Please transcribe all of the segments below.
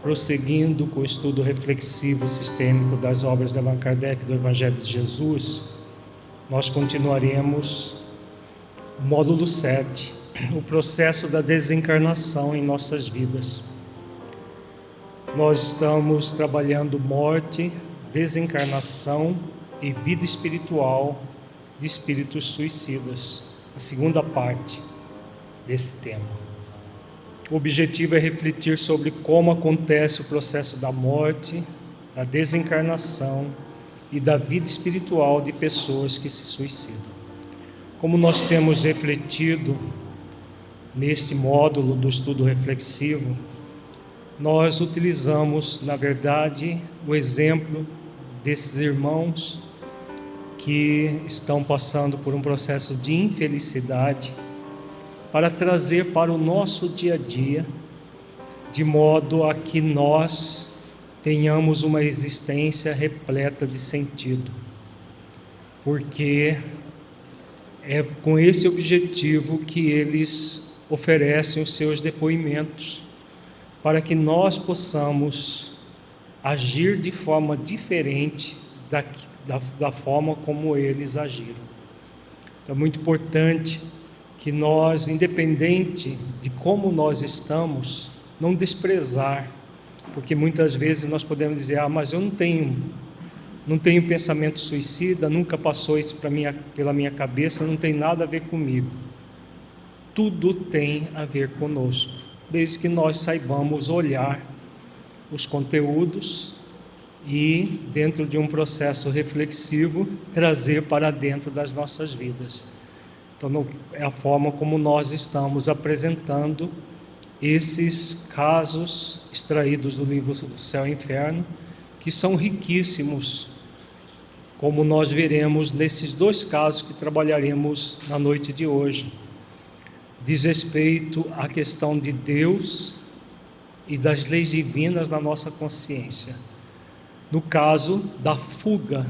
prosseguindo com o estudo reflexivo sistêmico das obras de Allan Kardec do Evangelho de Jesus, nós continuaremos o módulo 7, o processo da desencarnação em nossas vidas. Nós estamos trabalhando morte, desencarnação e vida espiritual de espíritos suicidas, a segunda parte desse tema. O objetivo é refletir sobre como acontece o processo da morte, da desencarnação e da vida espiritual de pessoas que se suicidam. Como nós temos refletido neste módulo do estudo reflexivo, nós utilizamos, na verdade, o exemplo desses irmãos que estão passando por um processo de infelicidade para trazer para o nosso dia a dia, de modo a que nós tenhamos uma existência repleta de sentido, porque é com esse objetivo que eles oferecem os seus depoimentos, para que nós possamos agir de forma diferente da forma como eles agiram. Então é muito importante que nós, independente de como nós estamos, não desprezar, porque muitas vezes nós podemos dizer, mas eu não tenho pensamento suicida, nunca passou isso pela minha cabeça, não tem nada a ver comigo. Tudo tem a ver conosco, desde que nós saibamos olhar os conteúdos e, dentro de um processo reflexivo, trazer para dentro das nossas vidas. Então, é a forma como nós estamos apresentando esses casos extraídos do livro Céu e Inferno, que são riquíssimos, como nós veremos nesses dois casos que trabalharemos na noite de hoje. Diz respeito à questão de Deus e das leis divinas na nossa consciência. No caso da fuga,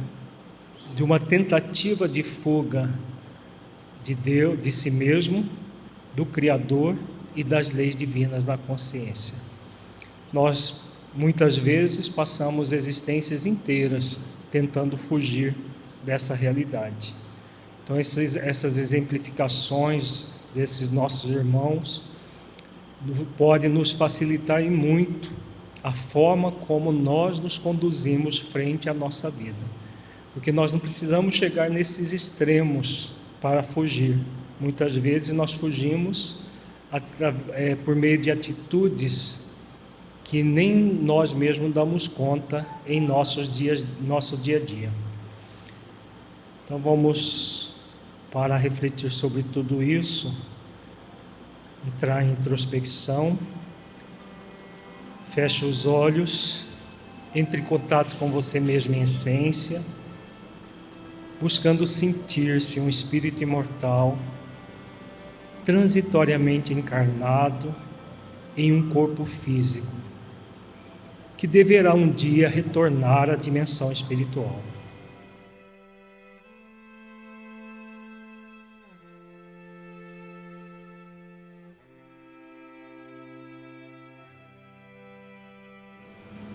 de uma tentativa de fuga de Deus, de si mesmo, do Criador e das leis divinas na consciência. Nós, muitas vezes, passamos existências inteiras tentando fugir dessa realidade. Então, essas exemplificações desses nossos irmãos podem nos facilitar e muito a forma como nós nos conduzimos frente à nossa vida. Porque nós não precisamos chegar nesses extremos para fugir. Muitas vezes nós fugimos por meio de atitudes que nem nós mesmos damos conta em nosso dia a dia. Então vamos, para refletir sobre tudo isso, entrar em introspecção. Feche os olhos, entre em contato com você mesmo em essência, buscando sentir-se um espírito imortal, transitoriamente encarnado em um corpo físico, que deverá um dia retornar à dimensão espiritual.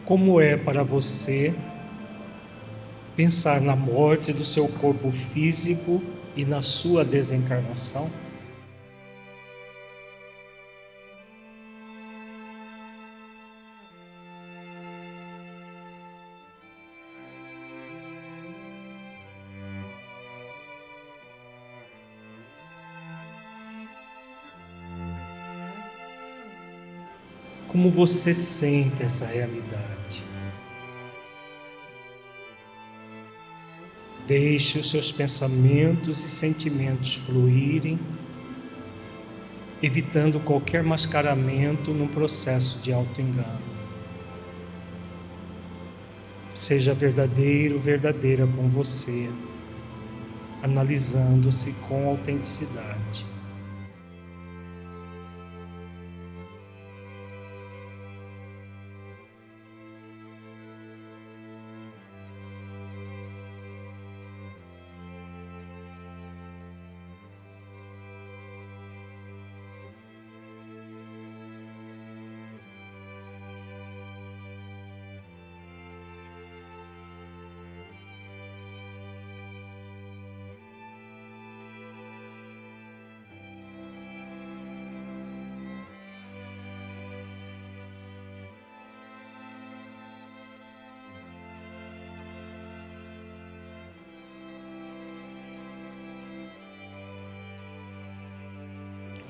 Como é para você pensar na morte do seu corpo físico e na sua desencarnação? Como você sente essa realidade? Deixe os seus pensamentos e sentimentos fluírem, evitando qualquer mascaramento no processo de auto-engano. Seja verdadeiro, verdadeira com você, analisando-se com autenticidade.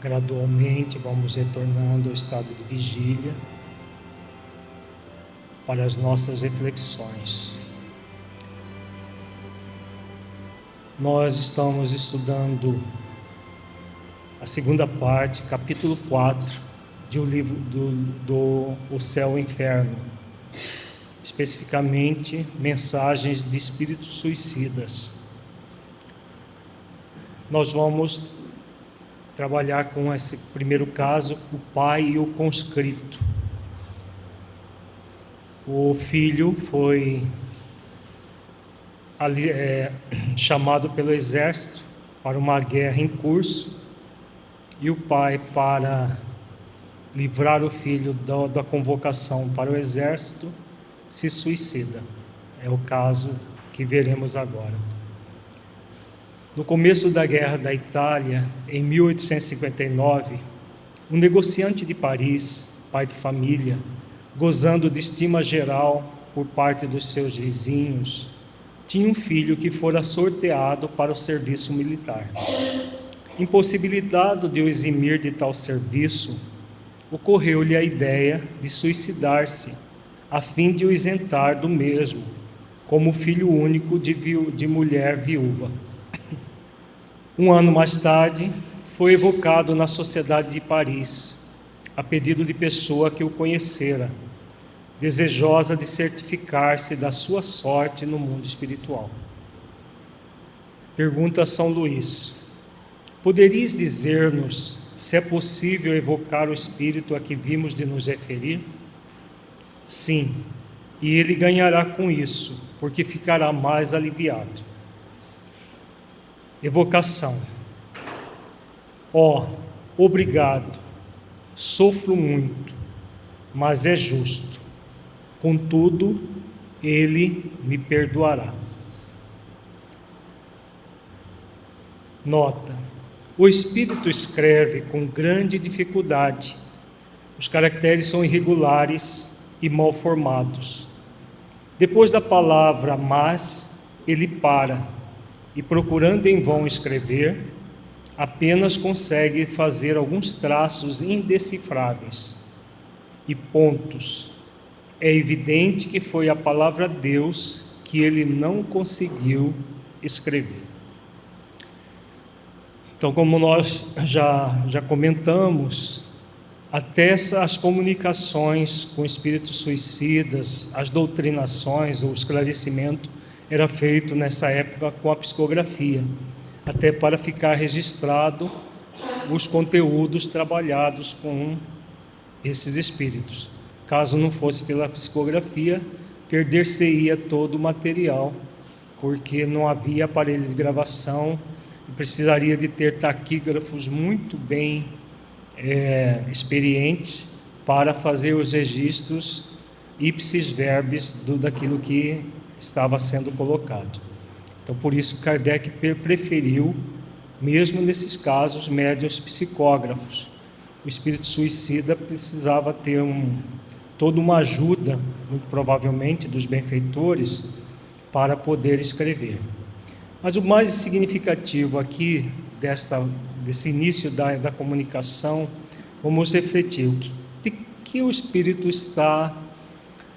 Gradualmente vamos retornando ao estado de vigília para as nossas reflexões. Nós estamos estudando a segunda parte, capítulo 4, do livro do O Céu e o Inferno, especificamente mensagens de espíritos suicidas. Nós vamos trabalhar com esse primeiro caso, o pai e o conscrito. O filho foi chamado pelo exército para uma guerra em curso, e o pai, para livrar o filho da convocação para o exército, se suicida. É o caso que veremos agora. No começo da Guerra da Itália, em 1859, um negociante de Paris, pai de família, gozando de estima geral por parte dos seus vizinhos, tinha um filho que fora sorteado para o serviço militar. Impossibilitado de o eximir de tal serviço, ocorreu-lhe a ideia de suicidar-se, a fim de o isentar do mesmo, como filho único de mulher viúva. Um ano mais tarde, foi evocado na Sociedade de Paris, a pedido de pessoa que o conhecera, desejosa de certificar-se da sua sorte no mundo espiritual. Pergunta São Luís: poderíeis dizer-nos se é possível evocar o espírito a que vimos de nos referir? Sim, e ele ganhará com isso, porque ficará mais aliviado. Evocação. Obrigado, sofro muito, mas é justo. Contudo, ele me perdoará. Nota: o espírito escreve com grande dificuldade. Os caracteres são irregulares e mal formados. Depois da palavra mas, ele para e, procurando em vão escrever, apenas consegue fazer alguns traços indecifráveis e pontos. É evidente que foi a palavra Deus que ele não conseguiu escrever. Então, como nós já comentamos, até as comunicações com espíritos suicidas, as doutrinações, o esclarecimento era feito nessa época com a psicografia, até para ficar registrado os conteúdos trabalhados com esses espíritos. Caso não fosse pela psicografia, perder-se-ia todo o material, porque não havia aparelho de gravação e precisaria de ter taquígrafos muito bem experientes para fazer os registros ipsis verbis daquilo que estava sendo colocado. Então, por isso, Kardec preferiu, mesmo nesses casos, médiuns psicógrafos. O espírito suicida precisava ter toda uma ajuda, muito provavelmente, dos benfeitores, para poder escrever. Mas o mais significativo aqui, desse início da comunicação, vamos refletir o que o espírito está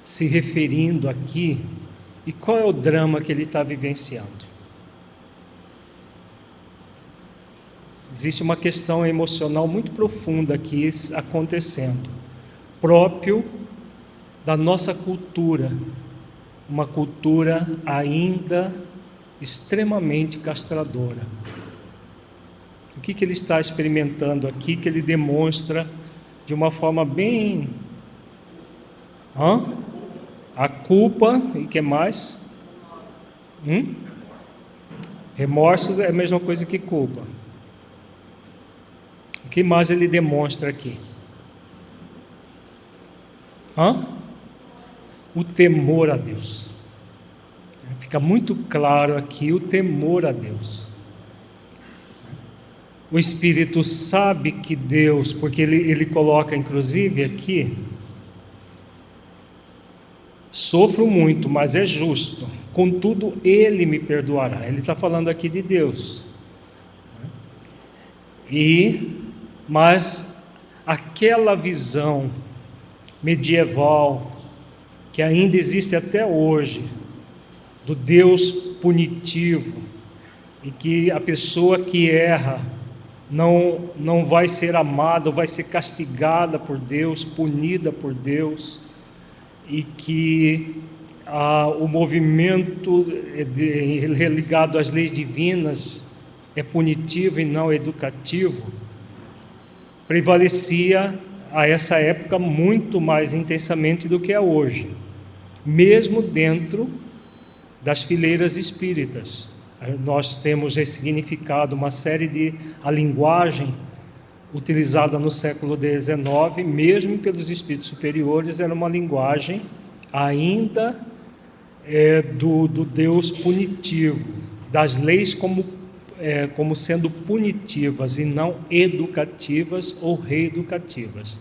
se referindo aqui e qual é o drama que ele está vivenciando. Existe uma questão emocional muito profunda aqui acontecendo, próprio da nossa cultura, uma cultura ainda extremamente castradora. O que ele está experimentando aqui, que ele demonstra de uma forma bem... A culpa, e o que mais? Remorso é a mesma coisa que culpa. O que mais ele demonstra aqui? O temor a Deus. Fica muito claro aqui o temor a Deus. O Espírito sabe que Deus, porque ele coloca inclusive aqui, sofro muito, mas é justo, contudo ele me perdoará. Ele está falando aqui de Deus. E mas aquela visão medieval, que ainda existe até hoje, do Deus punitivo, e que a pessoa que erra não vai ser amada, vai ser castigada por Deus, punida por Deus, e que o movimento ligado às leis divinas é punitivo e não educativo, prevalecia a essa época muito mais intensamente do que é hoje, mesmo dentro das fileiras espíritas. Nós temos ressignificado uma série de... A linguagem utilizada no século XIX, mesmo pelos espíritos superiores, era uma linguagem ainda do Deus punitivo, das leis como sendo punitivas e não educativas ou reeducativas.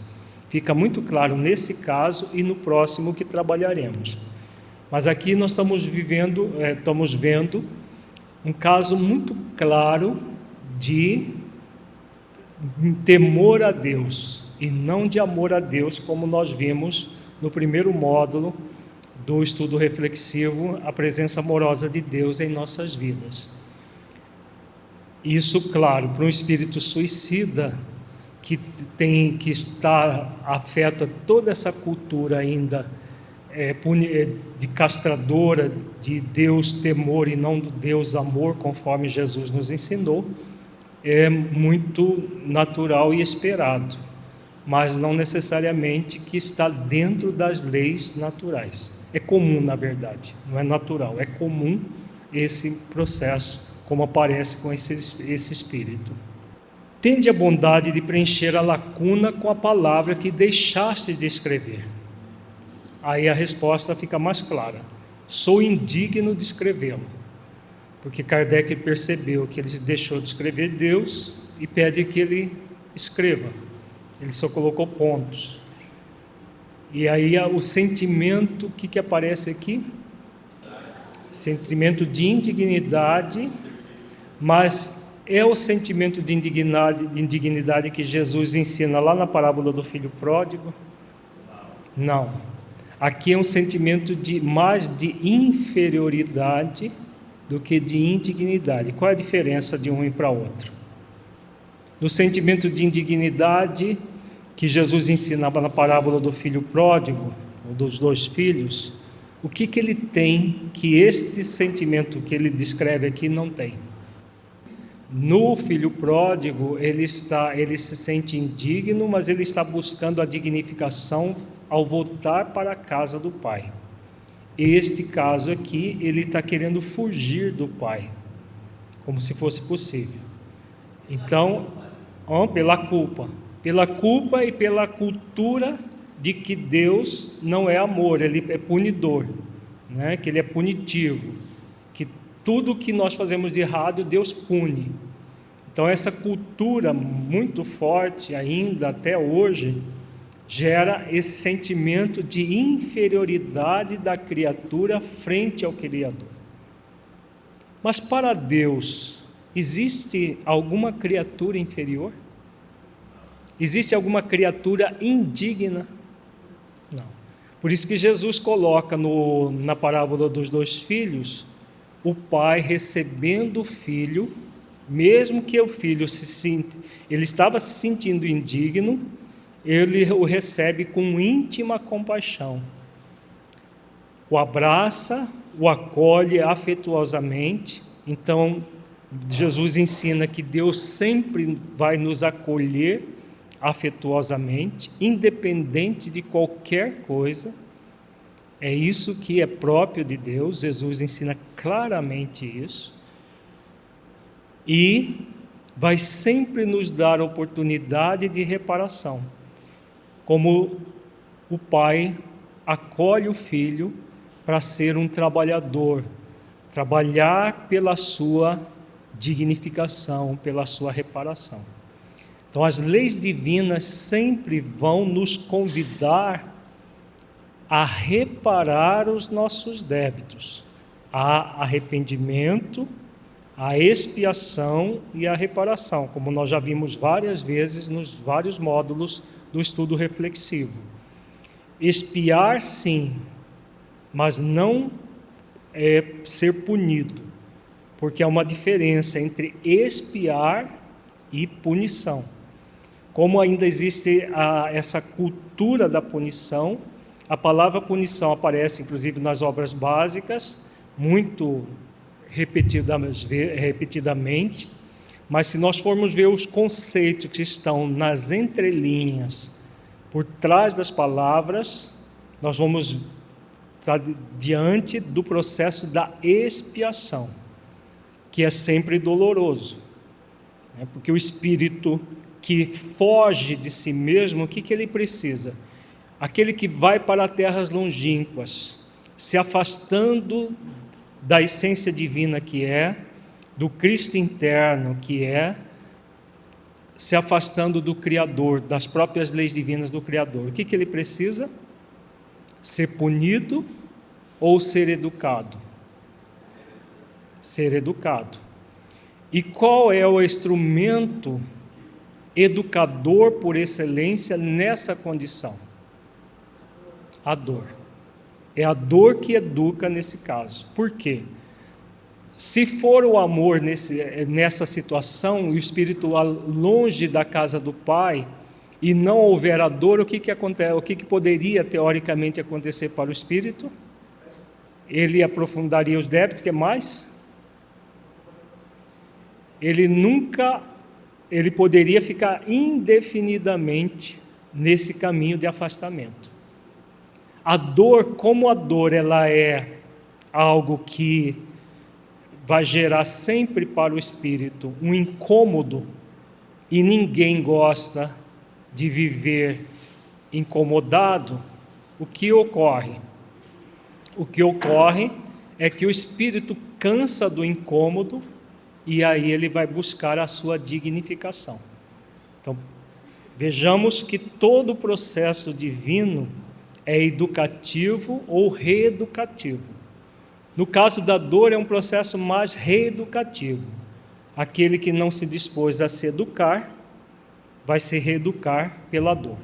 Fica muito claro nesse caso e no próximo que trabalharemos. Mas aqui nós estamos vendo um caso muito claro de temor a Deus e não de amor a Deus, como nós vimos no primeiro módulo do estudo reflexivo, a presença amorosa de Deus em nossas vidas. Isso, claro, para um espírito suicida que afeta toda essa cultura ainda de castradora, de Deus temor e não do Deus amor, conforme Jesus nos ensinou, é muito natural e esperado, mas não necessariamente que está dentro das leis naturais. É comum, na verdade, não é natural, é comum esse processo, como aparece com esse espírito. Tende a bondade de preencher a lacuna com a palavra que deixaste de escrever. Aí a resposta fica mais clara: sou indigno de escrevê-lo, porque Kardec percebeu que ele deixou de escrever Deus e pede que ele escreva. Ele só colocou pontos. E aí o sentimento, o que aparece aqui? Sentimento de indignidade, mas é o sentimento de indignidade que Jesus ensina lá na parábola do filho pródigo? Não. Aqui é um sentimento mais de inferioridade do que de indignidade. Qual é a diferença de um e para outro? No sentimento de indignidade que Jesus ensinava na parábola do filho pródigo, ou dos dois filhos, o que ele tem que este sentimento que ele descreve aqui não tem? No filho pródigo, ele se sente indigno, mas ele está buscando a dignificação ao voltar para a casa do pai. Este caso aqui, ele está querendo fugir do pai, como se fosse possível. Então, pela culpa e pela cultura de que Deus não é amor, ele é punidor, né? Que ele é punitivo, que tudo que nós fazemos de errado, Deus pune. Então essa cultura muito forte ainda até hoje gera esse sentimento de inferioridade da criatura frente ao Criador. Mas para Deus, existe alguma criatura inferior? Existe alguma criatura indigna? Não. Por isso que Jesus coloca na parábola dos dois filhos, o pai recebendo o filho, mesmo que o filho ele estava se sentindo indigno, ele o recebe com íntima compaixão. O abraça, o acolhe afetuosamente. Então, Jesus ensina que Deus sempre vai nos acolher afetuosamente, independente de qualquer coisa. É isso que é próprio de Deus, Jesus ensina claramente isso. E vai sempre nos dar oportunidade de reparação, como o pai acolhe o filho para ser um trabalhador, trabalhar pela sua dignificação, pela sua reparação. Então as leis divinas sempre vão nos convidar a reparar os nossos débitos. Há arrependimento, a expiação e a reparação, como nós já vimos várias vezes nos vários módulos do estudo reflexivo. Expiar, sim, mas não ser punido, porque há uma diferença entre expiar e punição. Como ainda existe essa cultura da punição, a palavra punição aparece inclusive nas obras básicas, muito repetidamente, mas se nós formos ver os conceitos que estão nas entrelinhas, por trás das palavras, nós vamos estar diante do processo da expiação, que é sempre doloroso, né? Porque o espírito que foge de si mesmo, o que ele precisa? Aquele que vai para terras longínquas, se afastando da essência divina que é, do Cristo interno que é, se afastando do Criador, das próprias leis divinas do Criador. O que ele precisa? Ser punido ou ser educado? Ser educado. E qual é o instrumento educador por excelência nessa condição? A dor. É a dor que educa nesse caso. Por quê? Se for o amor nessa situação, o espírito longe da casa do Pai, e não houver a dor, o que acontece? O que poderia teoricamente acontecer para o espírito? Ele aprofundaria os débitos, que mais? Ele poderia ficar indefinidamente nesse caminho de afastamento. A dor, como a dor ela é algo que vai gerar sempre para o espírito um incômodo, e ninguém gosta de viver incomodado, o que ocorre? O que ocorre é que o espírito cansa do incômodo e aí ele vai buscar a sua dignificação. Então, vejamos que todo o processo divino é educativo ou reeducativo. No caso da dor, é um processo mais reeducativo. Aquele que não se dispôs a se educar, vai se reeducar pela dor.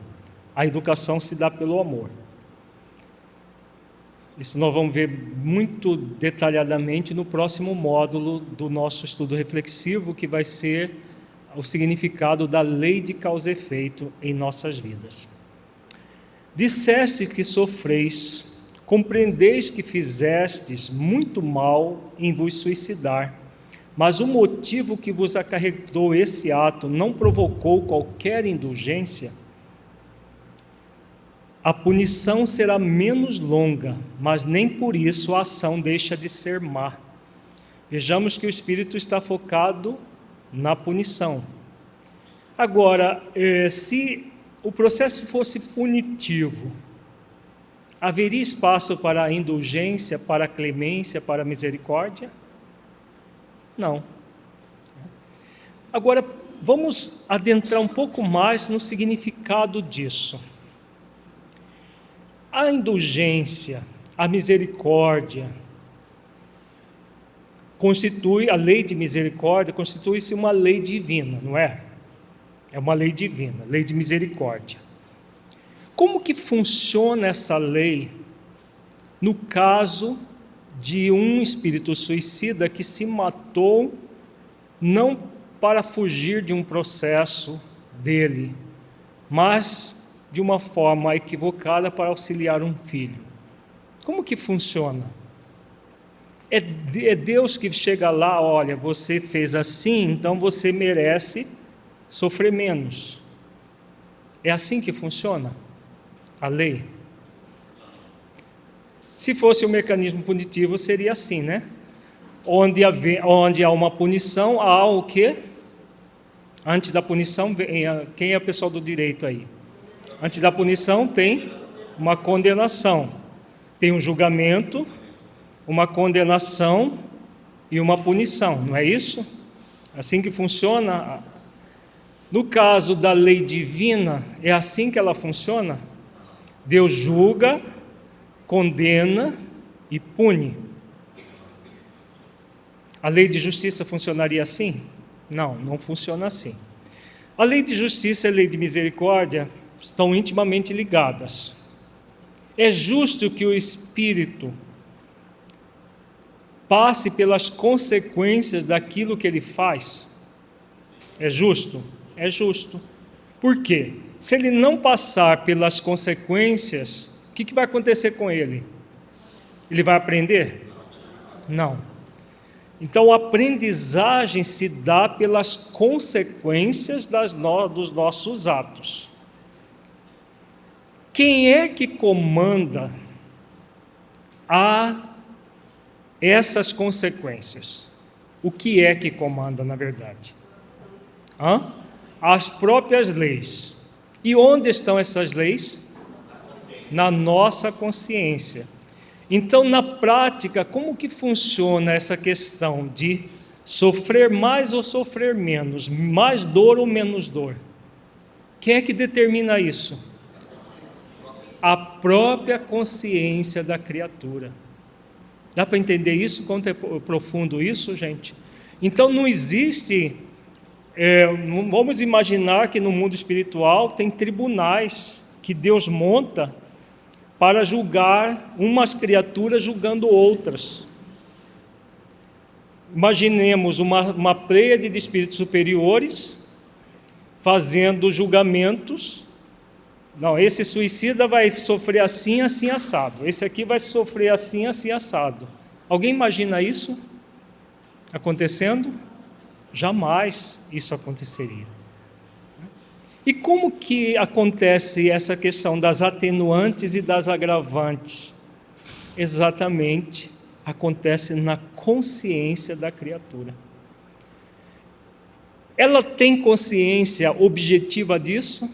A educação se dá pelo amor. Isso nós vamos ver muito detalhadamente no próximo módulo do nosso estudo reflexivo, que vai ser o significado da lei de causa e efeito em nossas vidas. Disseste que sofreis, compreendeis que fizestes muito mal em vos suicidar, mas o motivo que vos acarretou esse ato não provocou qualquer indulgência? A punição será menos longa, mas nem por isso a ação deixa de ser má. Vejamos que o espírito está focado na punição. Agora, se o processo fosse punitivo, haveria espaço para a indulgência, para a clemência, para a misericórdia? Não. Agora, vamos adentrar um pouco mais no significado disso. A indulgência, a misericórdia, a lei de misericórdia constitui-se uma lei divina, não é? É uma lei divina, lei de misericórdia. Como que funciona essa lei no caso de um espírito suicida que se matou não para fugir de um processo dele, mas de uma forma equivocada para auxiliar um filho? Como que funciona? É Deus que chega lá, olha, você fez assim, então você merece sofrer menos. É assim que funciona a lei? Se fosse um mecanismo punitivo, seria assim, né? Onde há uma punição, há o quê? Antes da punição, quem é o pessoal do direito aí? Antes da punição tem uma condenação. Tem um julgamento, uma condenação e uma punição, não é isso? Assim que funciona. No caso da lei divina, é assim que ela funciona? Deus julga, condena e pune. A lei de justiça funcionaria assim? Não, não funciona assim. A lei de justiça e a lei de misericórdia estão intimamente ligadas. É justo que o Espírito passe pelas consequências daquilo que ele faz? É justo? É justo. Por quê? Se ele não passar pelas consequências, o que vai acontecer com ele? Ele vai aprender? Não. Então, a aprendizagem se dá pelas consequências dos nossos atos. Quem é que comanda essas consequências? O que é que comanda, na verdade? As próprias leis. E onde estão essas leis? Na nossa consciência. Então, na prática, como que funciona essa questão de sofrer mais ou sofrer menos, mais dor ou menos dor? Quem é que determina isso? A própria consciência da criatura. Dá para entender isso? Quanto é profundo isso, gente? Então, não existe... vamos imaginar que no mundo espiritual tem tribunais que Deus monta para julgar umas criaturas julgando outras. Imaginemos uma pleiade de espíritos superiores fazendo julgamentos. Não, esse suicida vai sofrer assim, assim, assado. Esse aqui vai sofrer assim, assim, assado. Alguém imagina isso acontecendo? Jamais isso aconteceria. E como que acontece essa questão das atenuantes e das agravantes? Exatamente, acontece na consciência da criatura. Ela tem consciência objetiva disso?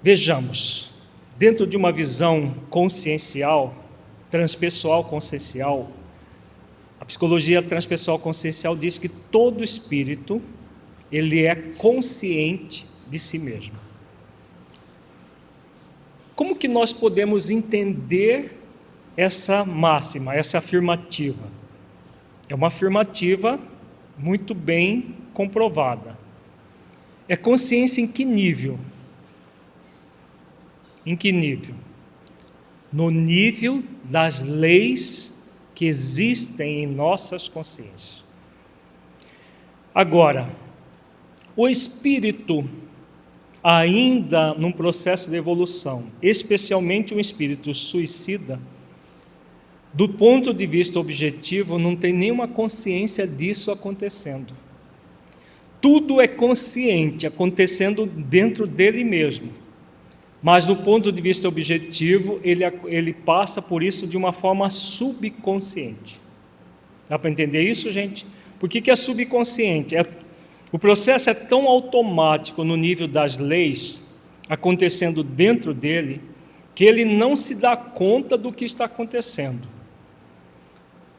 Vejamos, dentro de uma visão consciencial, transpessoal consciencial, a psicologia transpessoal consciencial diz que todo espírito ele é consciente de si mesmo. Como que nós podemos entender essa máxima, essa afirmativa? É uma afirmativa muito bem comprovada. É consciência em que nível? Em que nível? No nível das leis que existem em nossas consciências. Agora, o espírito, ainda num processo de evolução, especialmente um espírito suicida, do ponto de vista objetivo, não tem nenhuma consciência disso acontecendo. Tudo é consciente, acontecendo dentro dele mesmo. Mas do ponto de vista objetivo, ele passa por isso de uma forma subconsciente. Dá para entender isso, gente? Por que é subconsciente? O processo é tão automático no nível das leis, acontecendo dentro dele, que ele não se dá conta do que está acontecendo.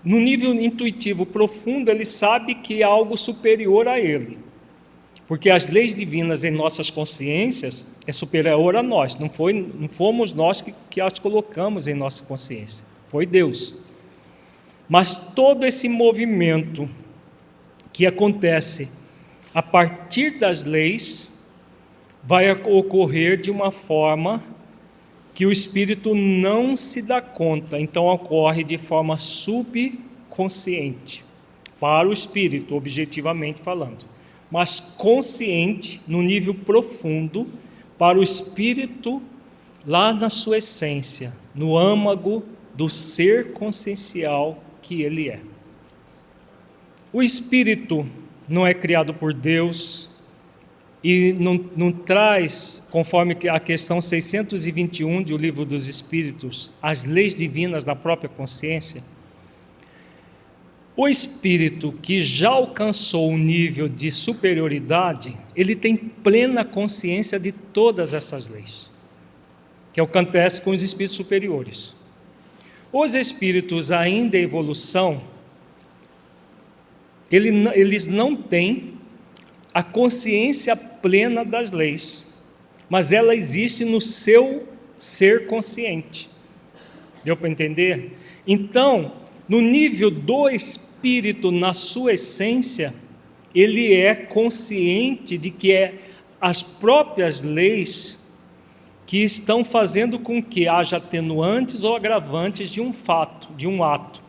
No nível intuitivo profundo, ele sabe que é algo superior a ele. Porque as leis divinas em nossas consciências é superior a nós. Não fomos nós que as colocamos em nossa consciência. Foi Deus. Mas todo esse movimento que acontece a partir das leis, vai ocorrer de uma forma que o espírito não se dá conta, então ocorre de forma subconsciente, para o espírito, objetivamente falando, mas consciente no nível profundo, para o espírito lá na sua essência, no âmago do ser consciencial que ele é. O espírito não é criado por Deus e não traz, conforme a questão 621 do Livro dos Espíritos, as leis divinas da própria consciência. O espírito que já alcançou um nível de superioridade, ele tem plena consciência de todas essas leis, que acontece com os espíritos superiores. Os espíritos ainda em evolução, eles não têm a consciência plena das leis, mas ela existe no seu ser consciente. Deu para entender? Então, no nível do espírito, na sua essência, ele é consciente de que é as próprias leis que estão fazendo com que haja atenuantes ou agravantes de um fato, de um ato,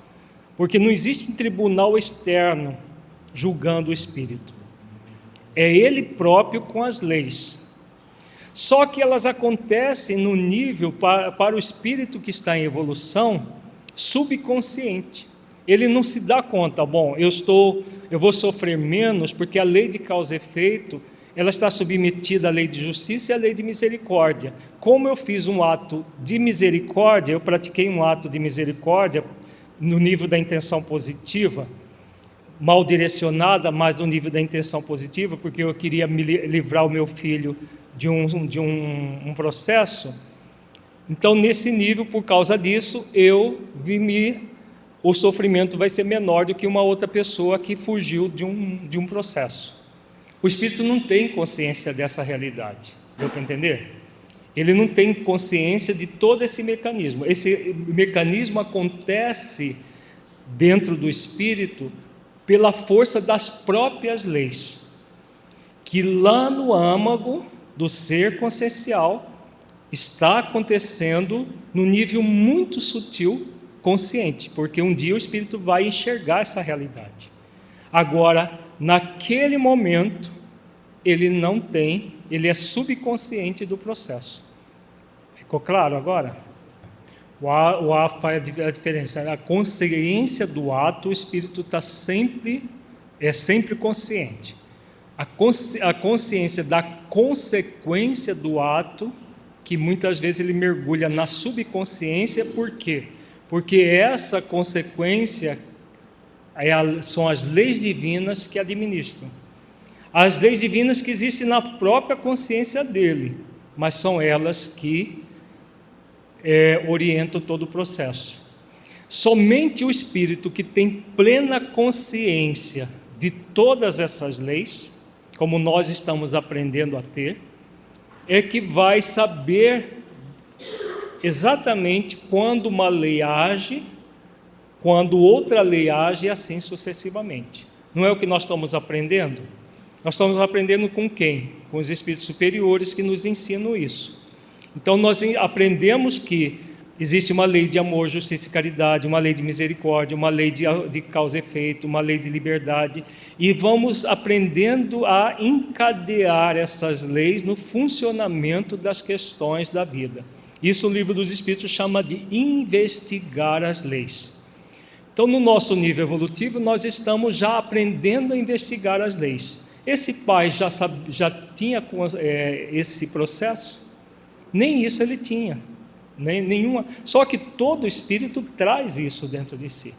porque não existe um tribunal externo julgando o espírito, é ele próprio com as leis. Só que elas acontecem no nível, para o espírito que está em evolução, subconsciente. Ele não se dá conta, eu vou sofrer menos, porque a lei de causa e efeito, ela está submetida à lei de justiça e à lei de misericórdia. Como eu fiz um ato de misericórdia, eu pratiquei um ato de misericórdia no nível da intenção positiva, mal direcionada, mas no nível da intenção positiva, porque eu queria me livrar o meu filho de um processo. Então, nesse nível, por causa disso, o sofrimento vai ser menor do que uma outra pessoa que fugiu de um processo. O espírito não tem consciência dessa realidade, deu para entender? Ele não tem consciência de todo esse mecanismo. Esse mecanismo acontece dentro do espírito pela força das próprias leis, que lá no âmago do ser consciencial está acontecendo no nível muito sutil, consciente, porque um dia o espírito vai enxergar essa realidade. Agora, naquele momento, ele é subconsciente do processo. Ficou claro agora? O A faz a diferença. A consciência do ato, o espírito é sempre consciente. A consciência da consequência do ato, que muitas vezes ele mergulha na subconsciência, por quê? Porque essa consequência são as leis divinas que administram. As leis divinas que existem na própria consciência dele, mas são elas que orientam todo o processo. Somente o espírito que tem plena consciência de todas essas leis, como nós estamos aprendendo a ter, é que vai saber exatamente quando uma lei age, quando outra lei age, e assim sucessivamente. Não é o que nós estamos aprendendo? Nós estamos aprendendo com quem? Com os espíritos superiores que nos ensinam isso. Então nós aprendemos que existe uma lei de amor, justiça e caridade, uma lei de misericórdia, uma lei de causa e efeito, uma lei de liberdade, e vamos aprendendo a encadear essas leis no funcionamento das questões da vida. Isso o Livro dos Espíritos chama de investigar as leis. Então, no nosso nível evolutivo, nós estamos já aprendendo a investigar as leis. Esse pai já tinha esse processo? Nem isso ele tinha, nenhuma. Só que todo espírito traz isso dentro de si.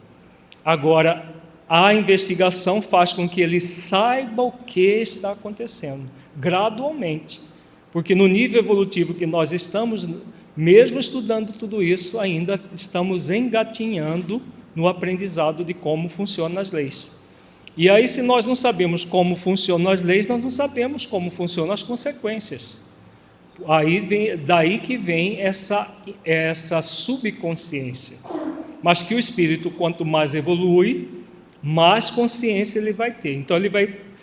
Agora, a investigação faz com que ele saiba o que está acontecendo, gradualmente. Porque no nível evolutivo que nós estamos, mesmo estudando tudo isso, ainda estamos engatinhando no aprendizado de como funcionam as leis. E aí, se nós não sabemos como funcionam as leis, nós não sabemos como funcionam as consequências. Daí que vem essa subconsciência. Mas que o espírito, quanto mais evolui, mais consciência ele vai ter. Então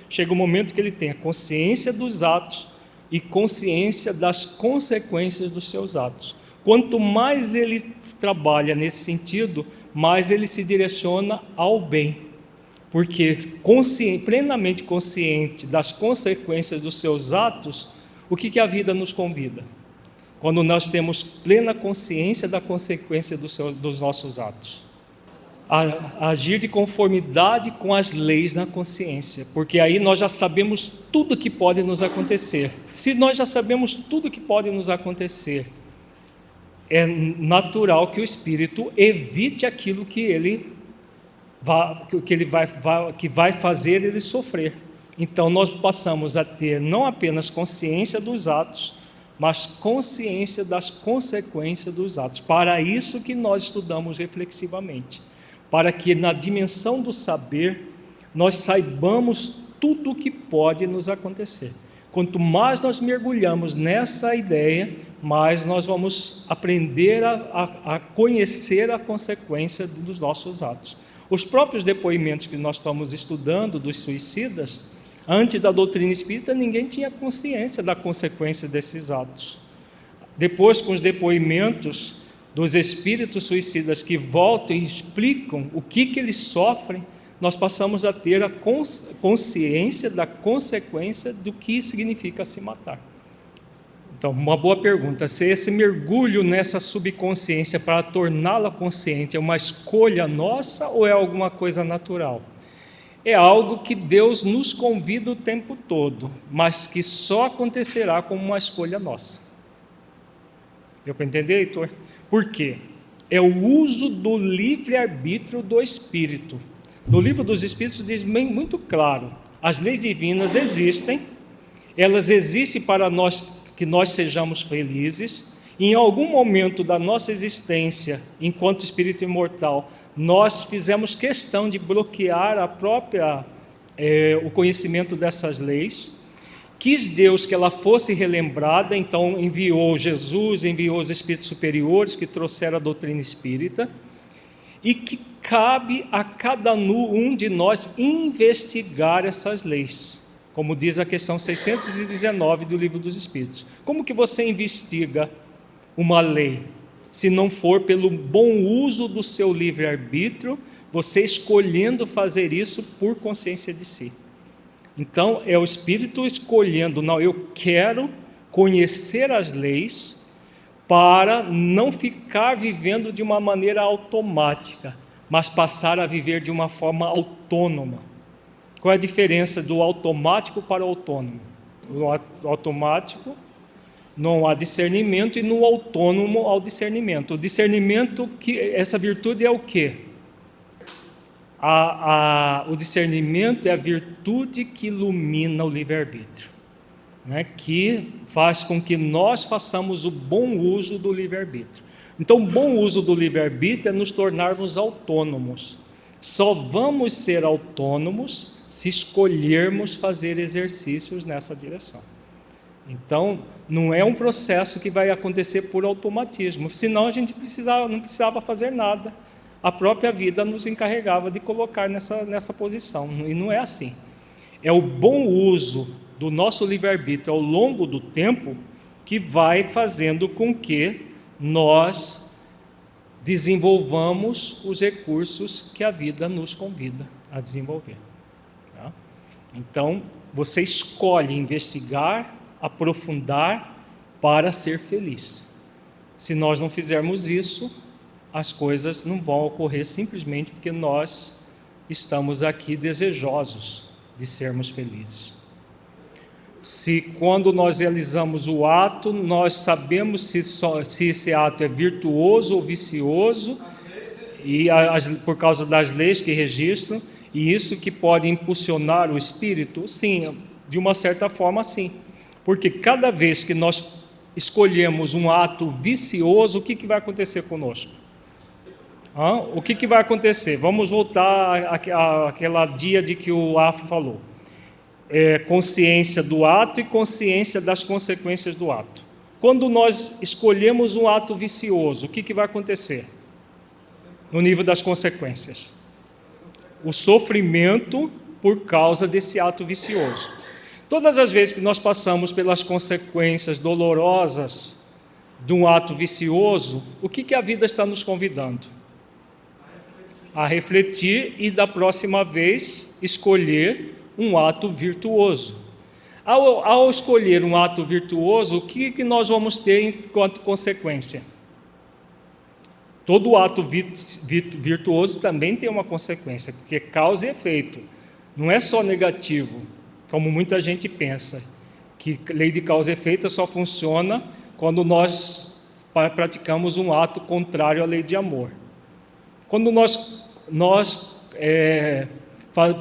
chega um momento que ele tem a consciência dos atos e consciência das consequências dos seus atos. Quanto mais ele trabalha nesse sentido, mais ele se direciona ao bem. Porque plenamente consciente das consequências dos seus atos, o que a vida nos convida? Quando nós temos plena consciência da consequência dos nossos atos. A agir de conformidade com as leis na consciência, porque aí nós já sabemos tudo que pode nos acontecer. Se nós já sabemos tudo que pode nos acontecer, é natural que o espírito evite aquilo que vai fazer ele sofrer. Então nós passamos a ter não apenas consciência dos atos, mas consciência das consequências dos atos. Para isso que nós estudamos reflexivamente, para que na dimensão do saber nós saibamos tudo o que pode nos acontecer. Quanto mais nós mergulhamos nessa ideia, mais nós vamos aprender a conhecer a consequência dos nossos atos. Os próprios depoimentos que nós estamos estudando dos suicidas, antes da doutrina espírita, ninguém tinha consciência da consequência desses atos. Depois, com os depoimentos dos espíritos suicidas que voltam e explicam o que eles sofrem, nós passamos a ter a consciência da consequência do que significa se matar. Então, uma boa pergunta: se esse mergulho nessa subconsciência para torná-la consciente é uma escolha nossa ou é alguma coisa natural? É algo que Deus nos convida o tempo todo, mas que só acontecerá como uma escolha nossa. Deu para entender, Heitor? Por quê? É o uso do livre-arbítrio do Espírito. No Livro dos Espíritos diz bem, muito claro: as leis divinas existem, elas existem para que nós sejamos felizes. Em algum momento da nossa existência, enquanto espírito imortal, nós fizemos questão de bloquear o conhecimento dessas leis. Quis Deus que ela fosse relembrada, então enviou Jesus, enviou os espíritos superiores que trouxeram a doutrina espírita, e que cabe a cada um de nós investigar essas leis, como diz a questão 619 do Livro dos Espíritos. Como que você investiga uma lei, se não for pelo bom uso do seu livre-arbítrio, você escolhendo fazer isso por consciência de si? Então, é o Espírito escolhendo: não, eu quero conhecer as leis para não ficar vivendo de uma maneira automática, mas passar a viver de uma forma autônoma. Qual é a diferença do automático para o autônomo? No automático não há discernimento, e no autônomo há o discernimento. O discernimento, essa virtude é o quê? O discernimento é a virtude que ilumina o livre-arbítrio, né? Que faz com que nós façamos o bom uso do livre-arbítrio. Então, o bom uso do livre-arbítrio é nos tornarmos autônomos. Só vamos ser autônomos se escolhermos fazer exercícios nessa direção. Então, não é um processo que vai acontecer por automatismo, senão a gente não precisava fazer nada. A própria vida nos encarregava de colocar nessa posição, e não é assim. É o bom uso do nosso livre-arbítrio ao longo do tempo que vai fazendo com que nós desenvolvamos os recursos que a vida nos convida a desenvolver. Tá? Então, você escolhe investigar, aprofundar para ser feliz. Se nós não fizermos isso, as coisas não vão ocorrer simplesmente porque nós estamos aqui desejosos de sermos felizes. Se quando nós realizamos o ato, nós sabemos se esse ato é virtuoso ou vicioso, e por causa das leis que registram, e isso que pode impulsionar o espírito? Sim, de uma certa forma sim. Porque cada vez que nós escolhemos um ato vicioso, o que vai acontecer conosco? O que vai acontecer? Vamos voltar àquela dia de que o Afro falou. Consciência do ato e consciência das consequências do ato. Quando nós escolhemos um ato vicioso, o que vai acontecer? No nível das consequências. O sofrimento por causa desse ato vicioso. Todas as vezes que nós passamos pelas consequências dolorosas de um ato vicioso, o que a vida está nos convidando? A refletir e, da próxima vez, escolher um ato virtuoso. Ao escolher um ato virtuoso, o que nós vamos ter enquanto consequência? Todo ato virtuoso também tem uma consequência, porque causa e efeito. Não é só negativo, como muita gente pensa, que lei de causa e efeito só funciona quando nós praticamos um ato contrário à lei de amor. Quando nós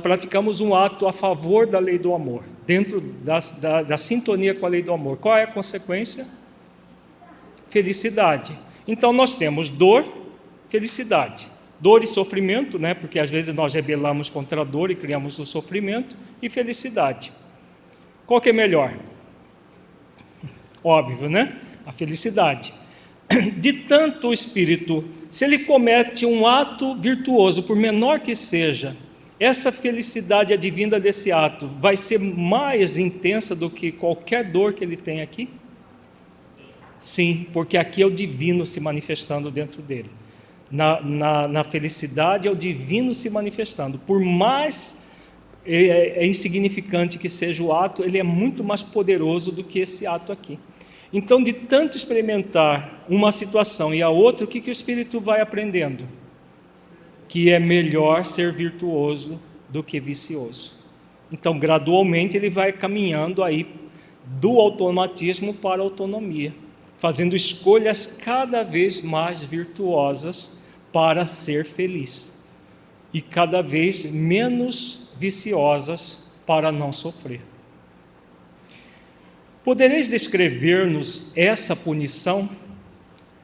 praticamos um ato a favor da lei do amor, dentro da sintonia com a lei do amor, qual é a consequência? Felicidade. Então nós temos dor, felicidade. Dor e sofrimento, né? Porque às vezes nós rebelamos contra a dor e criamos o sofrimento, e felicidade. Qual que é melhor? Óbvio, né? a felicidade. De tanto o espírito, se ele comete um ato virtuoso, por menor que seja, essa felicidade advinda desse ato vai ser mais intensa do que qualquer dor que ele tem aqui? Sim, porque aqui é o divino se manifestando dentro dele. Na felicidade é o divino se manifestando. Por mais insignificante que seja o ato, ele é muito mais poderoso do que esse ato aqui. Então, de tanto experimentar uma situação e a outra, o que o espírito vai aprendendo? Que é melhor ser virtuoso do que vicioso. Então, gradualmente, ele vai caminhando aí do automatismo para a autonomia, fazendo escolhas cada vez mais virtuosas para ser feliz e cada vez menos viciosas para não sofrer. Podereis descrever-nos essa punição?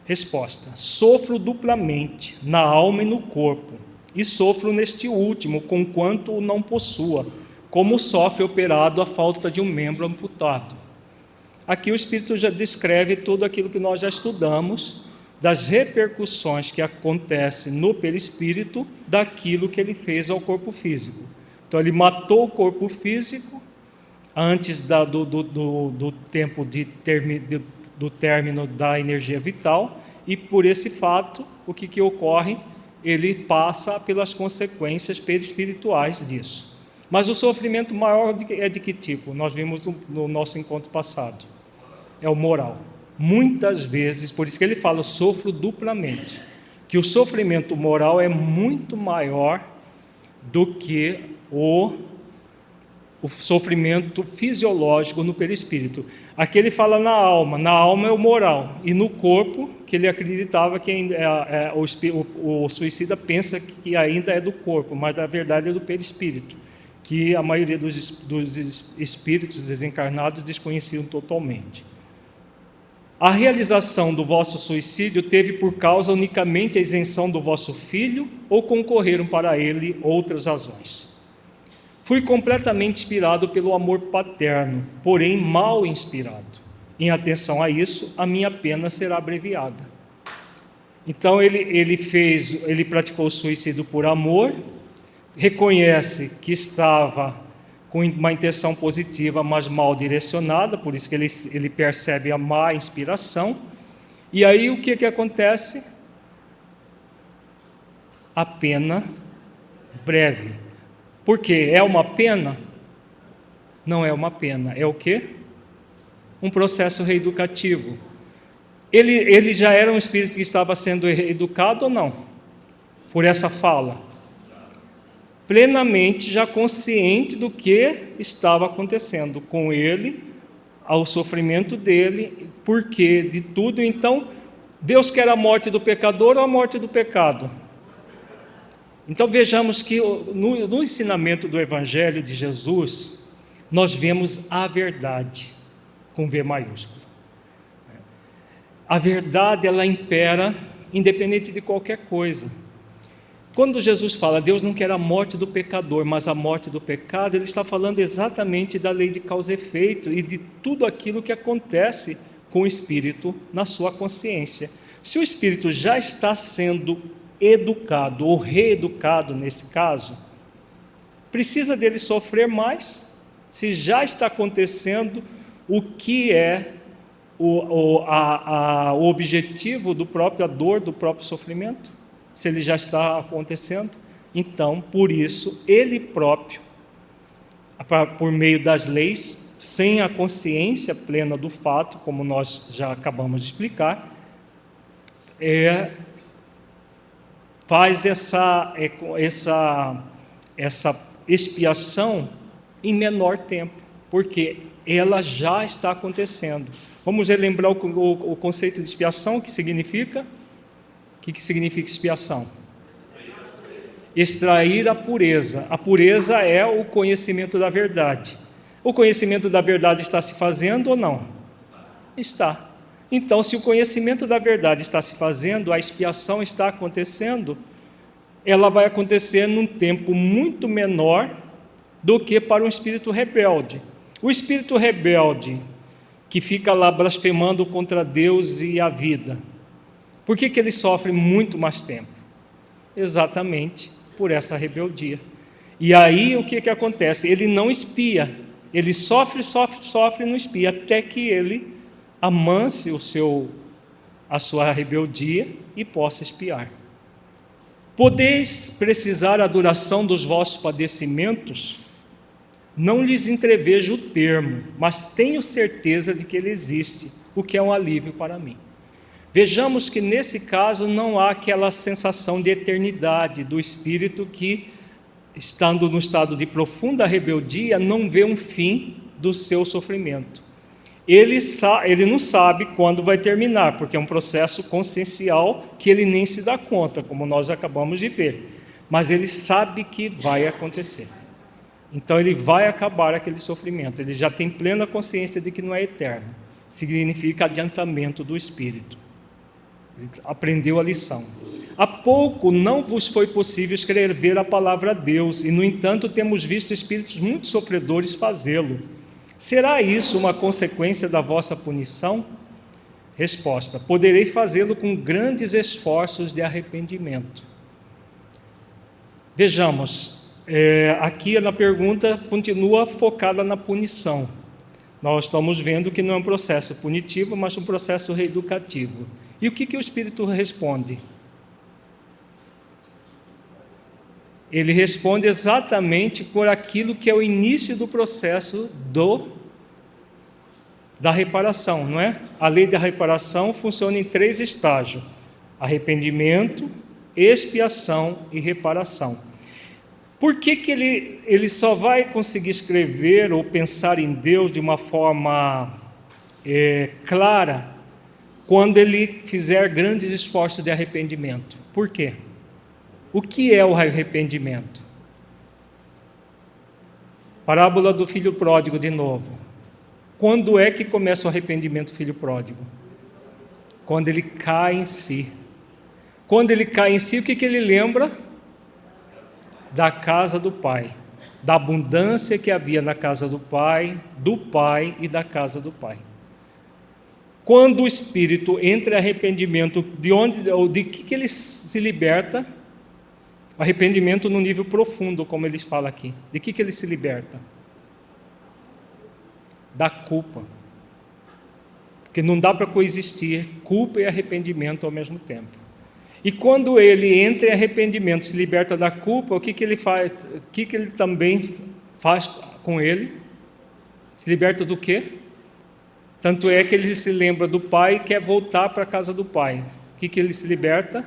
Resposta: sofro duplamente, na alma e no corpo, e sofro neste último, conquanto o não possua, como sofre operado a falta de um membro amputado. Aqui o Espírito já descreve tudo aquilo que nós já estudamos, das repercussões que acontecem no perispírito daquilo que ele fez ao corpo físico. Então ele matou o corpo físico antes do tempo do término da energia vital, e por esse fato, o que ocorre? Ele passa pelas consequências perispirituais disso. Mas o sofrimento maior é de que tipo? Nós vimos no nosso encontro passado. É o moral. Muitas vezes, por isso que ele fala, sofro duplamente, que o sofrimento moral é muito maior do que o sofrimento fisiológico no perispírito. Aqui ele fala na alma é o moral, e no corpo, que ele acreditava que o suicida pensa que ainda é do corpo, mas na verdade é do perispírito, que a maioria dos espíritos desencarnados desconheciam totalmente. A realização do vosso suicídio teve por causa unicamente a isenção do vosso filho, ou concorreram para ele outras razões? Fui completamente inspirado pelo amor paterno, porém mal inspirado. Em atenção a isso, a minha pena será abreviada. Então ele praticou o suicídio por amor, reconhece que estava com uma intenção positiva, mas mal direcionada, por isso que ele percebe a má inspiração. E aí o que acontece? A pena breve. Por quê? É uma pena? Não é uma pena. É o quê? Um processo reeducativo. Ele já era um espírito que estava sendo reeducado ou não? Por essa fala. Plenamente já consciente do que estava acontecendo com ele, ao sofrimento dele, porque de tudo. Então, Deus quer a morte do pecador ou a morte do pecado? Então vejamos que no ensinamento do Evangelho de Jesus, nós vemos a verdade, com V maiúsculo. A verdade, ela impera, independente de qualquer coisa. Quando Jesus fala, Deus não quer a morte do pecador, mas a morte do pecado, ele está falando exatamente da lei de causa e efeito e de tudo aquilo que acontece com o espírito na sua consciência. Se o espírito já está sendo educado ou reeducado nesse caso, precisa dele sofrer mais? Se já está acontecendo, o que é o objetivo do próprio, a dor do próprio sofrimento? Se ele já está acontecendo, então, por isso, ele próprio, por meio das leis, sem a consciência plena do fato, como nós já acabamos de explicar, faz essa expiação em menor tempo, porque ela já está acontecendo. Vamos relembrar o conceito de expiação, o que significa? O que significa expiação? Extrair a pureza. A pureza é o conhecimento da verdade. O conhecimento da verdade está se fazendo ou não? Está. Então, se o conhecimento da verdade está se fazendo, a expiação está acontecendo, ela vai acontecer num tempo muito menor do que para um espírito rebelde. O espírito rebelde, que fica lá blasfemando contra Deus e a vida. Por que ele sofre muito mais tempo? Exatamente por essa rebeldia. E aí o que acontece? Ele não expia, ele sofre e não expia, até que ele amance a sua rebeldia e possa expiar. Podeis precisar a duração dos vossos padecimentos? Não lhes entrevejo o termo, mas tenho certeza de que ele existe, o que é um alívio para mim. Vejamos que nesse caso não há aquela sensação de eternidade do espírito que, estando no estado de profunda rebeldia, não vê um fim do seu sofrimento. Ele não sabe quando vai terminar, porque é um processo consciencial que ele nem se dá conta, como nós acabamos de ver. Mas ele sabe que vai acontecer. Então ele vai acabar aquele sofrimento. Ele já tem plena consciência de que não é eterno. Significa adiantamento do espírito. Ele aprendeu a lição. Há pouco não vos foi possível escrever a palavra a Deus, e no entanto temos visto espíritos muito sofredores fazê-lo. Será isso uma consequência da vossa punição? Resposta: poderei fazê-lo com grandes esforços de arrependimento. Vejamos, aqui na pergunta continua focada na punição. Nós estamos vendo que não é um processo punitivo, mas um processo reeducativo. E o que o Espírito responde? Ele responde exatamente por aquilo que é o início do processo da reparação, não é? A lei da reparação funciona em 3 estágios: arrependimento, expiação e reparação. Por que ele só vai conseguir escrever ou pensar em Deus de uma forma clara quando ele fizer grandes esforços de arrependimento? Por quê? O que é o arrependimento? Parábola do filho pródigo de novo. Quando é que começa o arrependimento do filho pródigo? Quando ele cai em si. Quando ele cai em si, o que ele lembra? Da casa do pai, da abundância que havia na casa do pai e da casa do pai. Quando o espírito entra em arrependimento, de que ele se liberta? Arrependimento no nível profundo, como eles falam aqui. De que ele se liberta? Da culpa. Porque não dá para coexistir culpa e arrependimento ao mesmo tempo. E quando ele entra em arrependimento, se liberta da culpa, o que ele faz? O que ele também faz com ele? Se liberta do quê? Tanto é que ele se lembra do pai e quer voltar para a casa do pai. O que ele se liberta?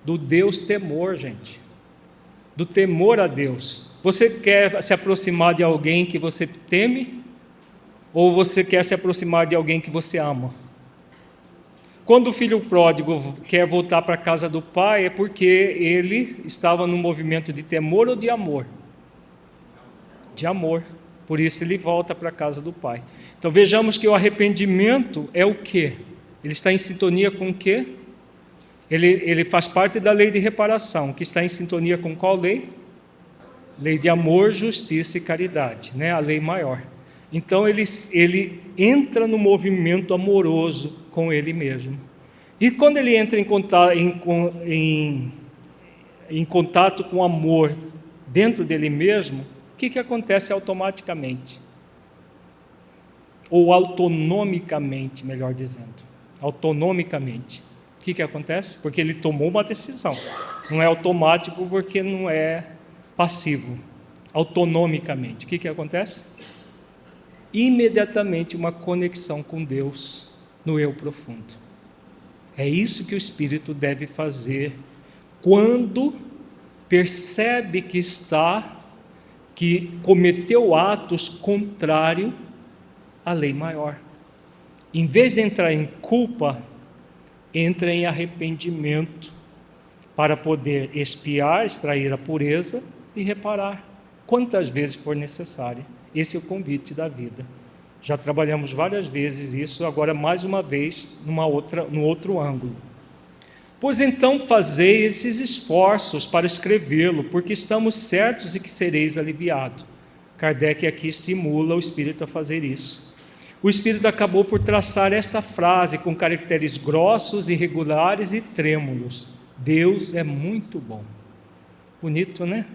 Do Deus temor, gente. Do temor a Deus. Você quer se aproximar de alguém que você teme? Ou você quer se aproximar de alguém que você ama? Quando o filho pródigo quer voltar para a casa do pai, é porque ele estava num movimento de temor ou de amor? De amor. Por isso ele volta para a casa do pai. Então vejamos que o arrependimento é o quê? Ele está em sintonia com o quê? Ele faz parte da lei de reparação, que está em sintonia com qual lei? Lei de amor, justiça e caridade, né? A lei maior. Então ele entra no movimento amoroso com ele mesmo. E quando ele entra em contato com o amor dentro dele mesmo, o que acontece automaticamente? Ou autonomicamente, melhor dizendo. Autonomicamente. O que acontece? Porque ele tomou uma decisão. Não é automático porque não é passivo. Autonomicamente. O que acontece? Imediatamente uma conexão com Deus no eu profundo. É isso que o espírito deve fazer quando percebe que cometeu atos contrários à lei maior. Em vez de entrar em culpa, entra em arrependimento para poder expiar, extrair a pureza e reparar quantas vezes for necessário. Esse é o convite da vida. Já trabalhamos várias vezes isso, agora mais uma vez no outro ângulo. Pois então fazei esses esforços para escrevê-lo, porque estamos certos de que sereis aliviados. Kardec aqui estimula o espírito a fazer isso. O espírito acabou por traçar esta frase com caracteres grossos, irregulares e trêmulos: Deus é muito bom. Bonito, né?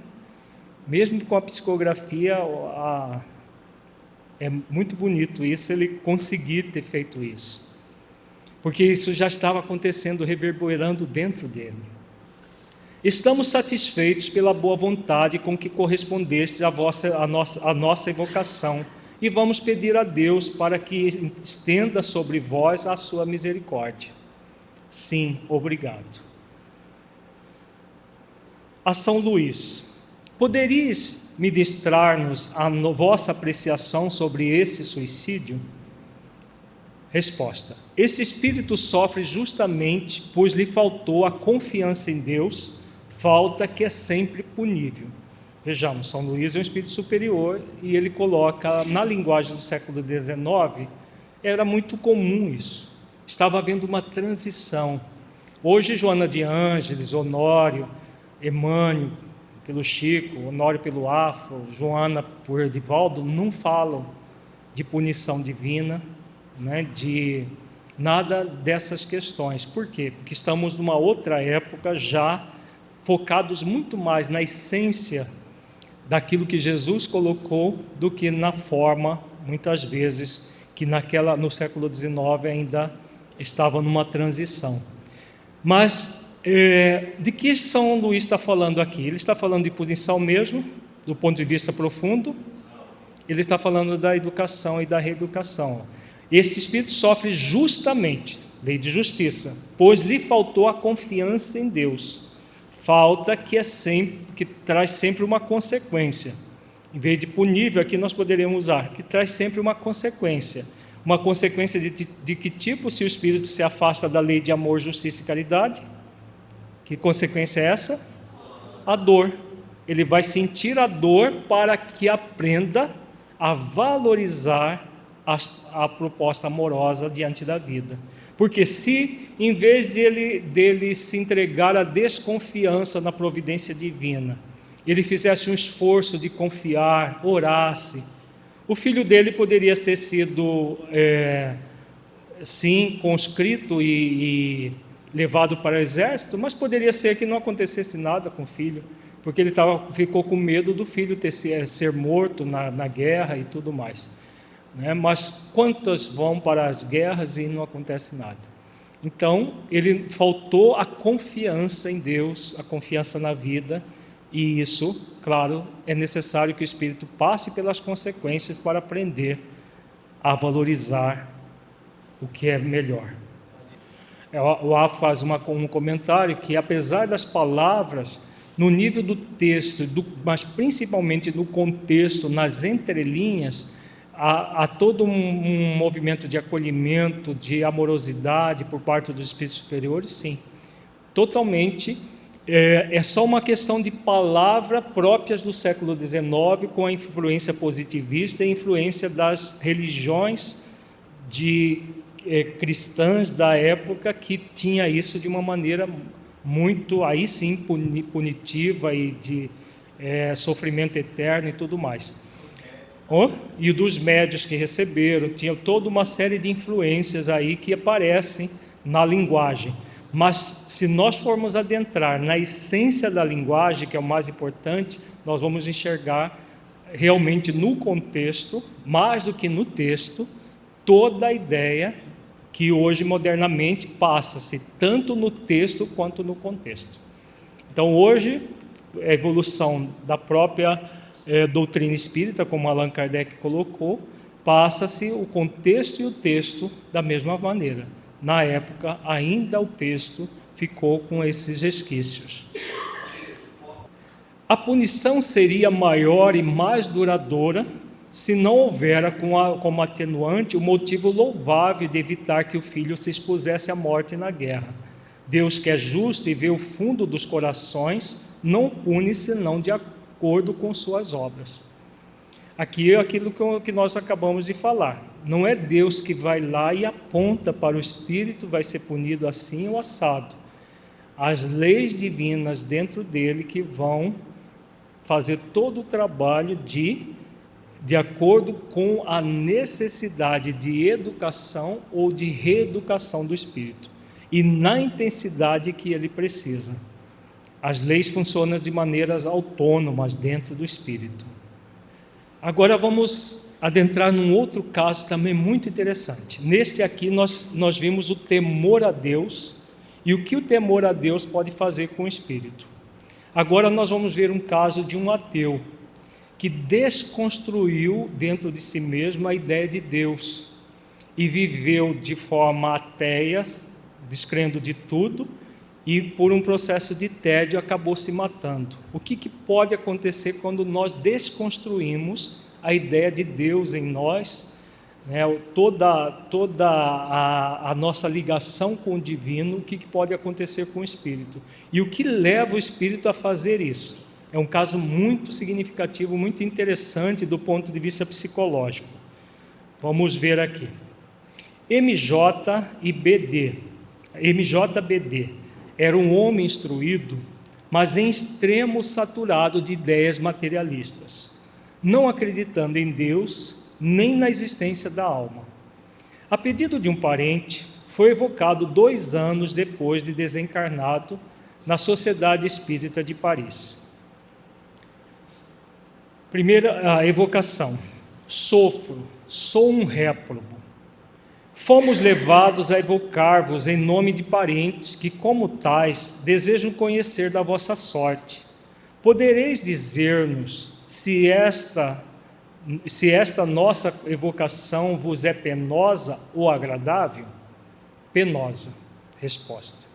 Mesmo com a psicografia, é muito bonito isso, ele conseguir ter feito isso. Porque isso já estava acontecendo, reverberando dentro dele. Estamos satisfeitos pela boa vontade com que correspondestes à nossa evocação, e vamos pedir a Deus para que estenda sobre vós a sua misericórdia. Sim, obrigado. A São Luís: poderíeis ministrar-nos a vossa apreciação sobre esse suicídio? Resposta: este espírito sofre justamente pois lhe faltou a confiança em Deus, falta que é sempre punível. Vejamos, São Luís é um espírito superior e ele coloca, na linguagem do século XIX, era muito comum isso. Estava havendo uma transição. Hoje, Joana de Ângeles, Honório, Emmanuel pelo Chico, Honório pelo Afro, Joana por Edivaldo, não falam de punição divina, né, de nada dessas questões. Por quê? Porque estamos numa outra época já focados muito mais na essência daquilo que Jesus colocou do que na forma, muitas vezes, que no século XIX ainda estava numa transição. Mas de que São Luís está falando aqui? Ele está falando de punição mesmo, do ponto de vista profundo? Ele está falando da educação e da reeducação. Este espírito sofre justamente, lei de justiça, pois lhe faltou a confiança em Deus. Falta que traz sempre uma consequência. Em vez de punível, aqui nós poderíamos usar, que traz sempre uma consequência. Uma consequência de que tipo? Se o espírito se afasta da lei de amor, justiça e caridade, que consequência é essa? A dor. Ele vai sentir a dor para que aprenda a valorizar a proposta amorosa diante da vida. Porque se, em vez dele se entregar à desconfiança na providência divina, ele fizesse um esforço de confiar, orasse, o filho dele poderia ter sido, sim, conscrito e levado para o exército, mas poderia ser que não acontecesse nada com o filho, porque ele ficou com medo do filho ser morto na guerra e tudo mais. Mas quantas vão para as guerras e não acontece nada? Então, ele faltou a confiança em Deus, a confiança na vida, e isso, claro, é necessário que o espírito passe pelas consequências para aprender a valorizar o que é melhor. O A faz um comentário que, apesar das palavras, no nível do texto, mas principalmente no contexto, nas entrelinhas, há todo um movimento de acolhimento, de amorosidade por parte dos espíritos superiores, sim. Totalmente, é só uma questão de palavra próprias do século XIX, com a influência positivista e a influência das religiões cristãs da época, que tinha isso de uma maneira muito, aí sim, punitiva e de sofrimento eterno e tudo mais. E dos médios que receberam, tinha toda uma série de influências aí que aparecem na linguagem. Mas se nós formos adentrar na essência da linguagem, que é o mais importante, nós vamos enxergar realmente no contexto, mais do que no texto, toda a ideia que hoje modernamente passa-se tanto no texto quanto no contexto. Então hoje a evolução da própria doutrina espírita, como Allan Kardec colocou, passa-se o contexto e o texto da mesma maneira. Na época, ainda o texto ficou com esses resquícios. A punição seria maior e mais duradoura se não houvera como atenuante o motivo louvável de evitar que o filho se expusesse à morte na guerra. Deus, que é justo e vê o fundo dos corações, não pune senão de acordo com suas obras. Aqui é aquilo que nós acabamos de falar. Não é Deus que vai lá e aponta para o espírito, vai ser punido assim ou assado. As leis divinas dentro dele que vão fazer todo o trabalho de de acordo com a necessidade de educação ou de reeducação do espírito, e na intensidade que ele precisa. As leis funcionam de maneiras autônomas dentro do espírito. Agora vamos adentrar num outro caso também muito interessante. Neste aqui nós vimos o temor a Deus e o que o temor a Deus pode fazer com o espírito. Agora nós vamos ver um caso de um ateu que desconstruiu dentro de si mesmo a ideia de Deus e viveu de forma ateia, descrendo de tudo, e por um processo de tédio acabou se matando. O que pode acontecer quando nós desconstruímos a ideia de Deus em nós, né? Toda a nossa ligação com o divino, o que pode acontecer com o espírito? E o que leva o espírito a fazer isso? É um caso muito significativo, muito interessante do ponto de vista psicológico. Vamos ver aqui. MJBD era um homem instruído, mas em extremo saturado de ideias materialistas, não acreditando em Deus nem na existência da alma. A pedido de um parente, foi evocado 2 anos depois de desencarnado na Sociedade Espírita de Paris. Primeira evocação: sofro, sou um réprobo. Fomos levados a evocar-vos em nome de parentes que, como tais, desejam conhecer da vossa sorte. Podereis dizer-nos se esta nossa evocação vos é penosa ou agradável? Penosa. Resposta.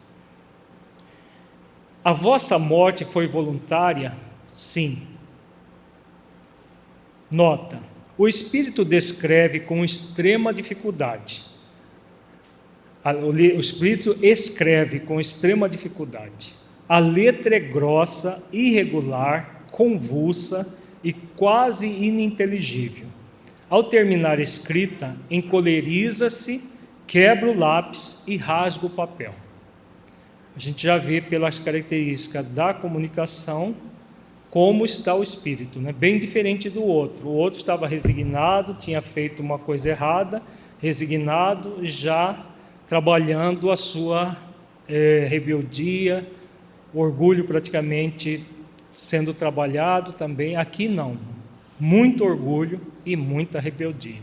A vossa morte foi voluntária? Sim. Nota: o Espírito descreve com extrema dificuldade. O Espírito escreve com extrema dificuldade. A letra é grossa, irregular, convulsa e quase ininteligível. Ao terminar a escrita, encoleriza-se, quebra o lápis e rasga o papel. A gente já vê pelas características da comunicação como está o espírito, né? Bem diferente do outro. O outro estava resignado, tinha feito uma coisa errada, resignado, já trabalhando a sua rebeldia, orgulho praticamente sendo trabalhado também. Aqui não, muito orgulho e muita rebeldia,